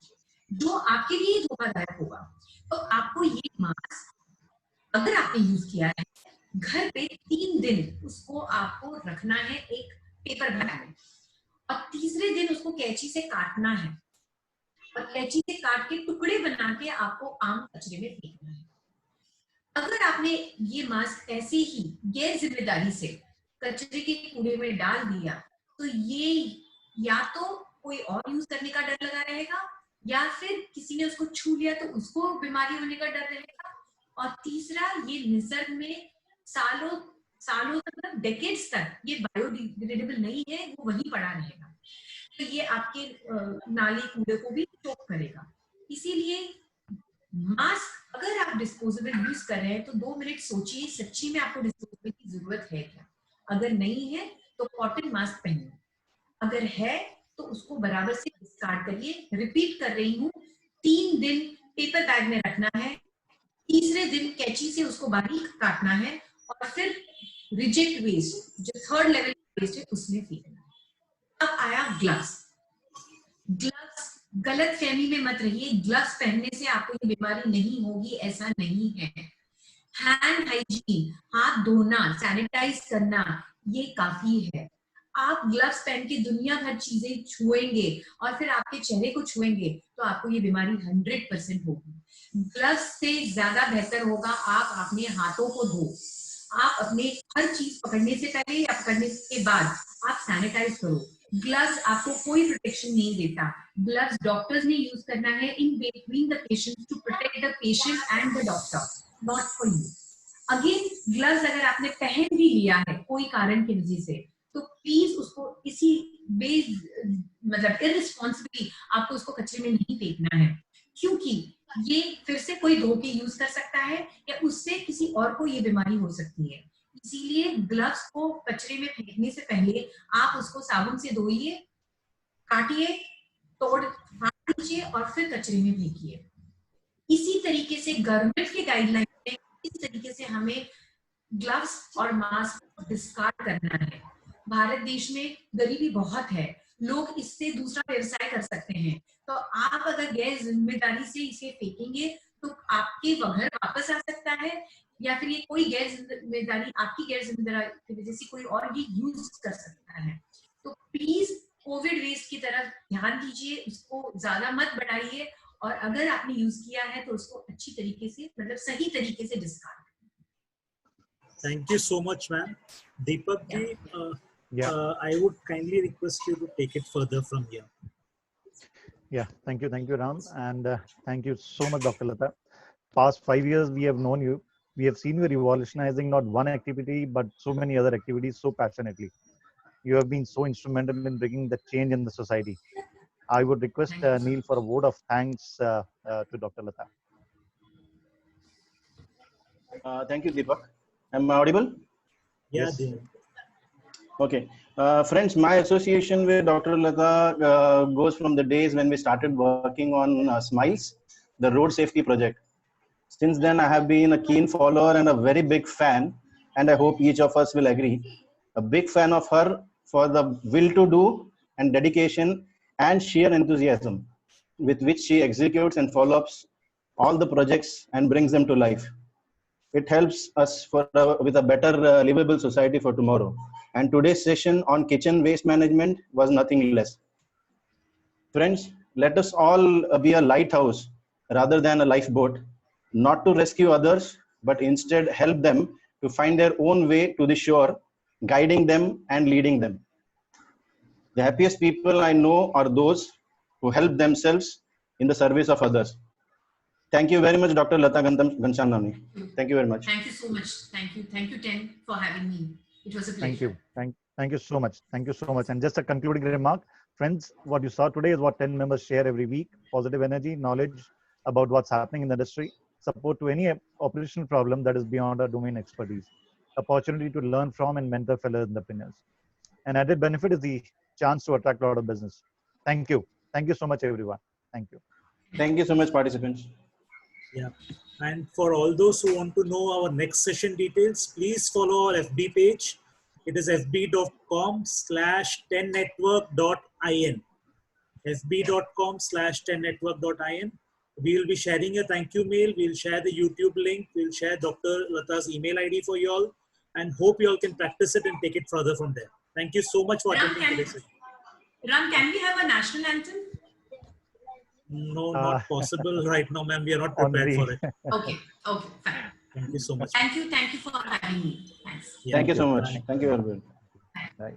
G: जो आपके लिए धोखादायक होगा. तो आपको ये मास्क अगर आपने यूज किया है, घर पे 3 दिन उसको आपको रखना है एक पेपर बैग में, और तीसरे दिन उसको कैंची से काटना है, और कैंची से काट के टुकड़े बना के आपको आम कचरे में फेंकना है. अगर आपने ये मास्क ऐसे ही गैर जिम्मेदारी से कचरे के कूड़े में डाल दिया, तो ये या तो कोई और यूज करने का डर लगा रहेगा, या फिर किसी ने उसको छू लिया तो उसको बीमारी होने का डर रहेगा, और तीसरा ये निसर्ग में सालों सालों तक, मतलब डेकेड्स तक ये बायोडिग्रेडेबल नहीं है, वो वहीं पड़ा रहेगा, तो ये आपके नाली कूड़े को भी चोक करेगा। इसीलिए मास्क अगर आप डिस्पोजेबल यूज कर रहे हैं तो 2 मिनट सोचिए सच्ची में आपको डिस्पोजेबल की जरूरत है क्या। अगर नहीं है तो कॉटन मास्क पहनिए, अगर है तो उसको बराबर से डिस्कार्ड करिए। रिपीट कर रही हूँ, 3 दिन पेपर बैग में रखना है, तीसरे दिन कैंची से उसको बारीक काटना है, और फिर रिजेक्ट वेस्ट जो 3rd लेवल वेस्ट है उसमें फेंकना है। अब आया ग्लव्स। ग्लव्स गलत फहमी में मत रहिए, ग्लव्स पहनने से आपको ये बीमारी नहीं होगी, ऐसा नहीं है। हैंड हाइजीन, हाथ धोना, सैनिटाइज करना, ये काफी है। आप ग्लव्स पहन के दुनिया भर चीजें छुएंगे और फिर आपके चेहरे को छुएंगे तो आपको ये बीमारी 100% होगी। ग्लव्स से ज्यादा बेहतर होगा आप अपने हाथों को धो, आप अपने हर चीज पकड़ने से पहले या पकड़ने के बाद आप सैनिटाइज करो। ग्लव्स आपको कोई प्रोटेक्शन नहीं देता, ग्लव्स डॉक्टर्स ने यूज करना है in between the patient to protect the patient and the doctor, not for you. Again gloves अगर आपने पहन भी लिया है कोई कारण की वजह से, तो प्लीज उसको इसी मतलब इररिस्पॉन्सिबली आपको उसको कचरे में नहीं फेंकना है, क्योंकि ये फिर से कोई धो के यूज कर सकता है या उससे किसी और को ये बीमारी हो सकती है। इसीलिए ग्लव्स को कचरे में फेंकने से पहले आप उसको साबुन से धोइए, काटिए, तोड़ फाड़ दीजिए और फिर कचरे में फेंकिए। इसी तरीके से गवर्नमेंट के गाइडलाइन में इस तरीके से हमें ग्लव्स और मास्क डिस्कार्ड करना है। भारत देश में गरीबी बहुत है, लोग इससे दूसरा व्यवसाय कर सकते हैं, तो आप अगर गैर जिम्मेदारी से इसे फेंकेंगे तो आपके घर वापस आ सकता है, या फिर ये कोई गैर जिम्मेदारी, आपकी गैर जिम्मेदारी की वजह से कोई और ये यूज कर सकता है। तो प्लीज कोविड वेस्ट की तरफ ध्यान दीजिए, उसको ज्यादा मत बढ़ाइए, और अगर आपने यूज किया है तो उसको अच्छी तरीके से, मतलब सही तरीके से discard.
A: Thank you so much, ma'am. Deepak ji, I would kindly request you to take it further from here.
B: Yeah, thank you, Ram, and thank you so much, Dr. Lata. Past 5 years, we have known you. We have seen you revolutionizing not one activity, but so many other activities so passionately. You have been so instrumental in bringing the change in the society. I would request Neil for a vote of thanks to Dr. Lata.
H: Thank you, Deepak. Am I audible?
A: Yeah,
H: yes. Okay. Friends, my association with Dr. Lata goes from the days when we started working on SMILES, the road safety project. Since then, I have been a keen follower and a very big fan, and I hope each of us will agree. A big fan of her for the will to do and dedication and sheer enthusiasm with which she executes and follows all the projects and brings them to life. It helps us with a better livable society for tomorrow. And today's session on kitchen waste management was nothing less. Friends, let us all be a lighthouse rather than a lifeboat, not to rescue others, but instead help them to find their own way to the shore, guiding them and leading them. The happiest people I know are those who help themselves in the service of others. Thank you very much, Dr. Lata Ghanshyamlani. Thank you very much.
G: Thank you so much. Thank you, Ten, for having me. It was a pleasure.
B: Thank you so much. Thank you so much. And just a concluding remark, friends, what you saw today is what 10 members share every week: positive energy, knowledge about what's happening in the industry, support to any operational problem that is beyond our domain expertise, opportunity to learn from and mentor fellow entrepreneurs. An added benefit is the chance to attract a lot of business. Thank you. Thank you so much, everyone. Thank you.
H: Thank you so much, participants.
A: Yeah. And for all those who want to know our next session details, please follow our FB page. It is fb.com/10network.in. fb.com/10network.in. We will be sharing a thank you mail. We'll share the YouTube link. We'll share Dr. Lata's email ID for you all, and hope you all can practice it and take it further from there. Thank you so much for attending today's session.
G: Ram, can we have a national anthem?
A: No, not possible right now, ma'am. We are not prepared for it.
G: Okay, fine.
A: Thank you so much.
G: Thank you for having me. Thanks.
H: Thank you so much. Thank you, everyone.
B: Bye.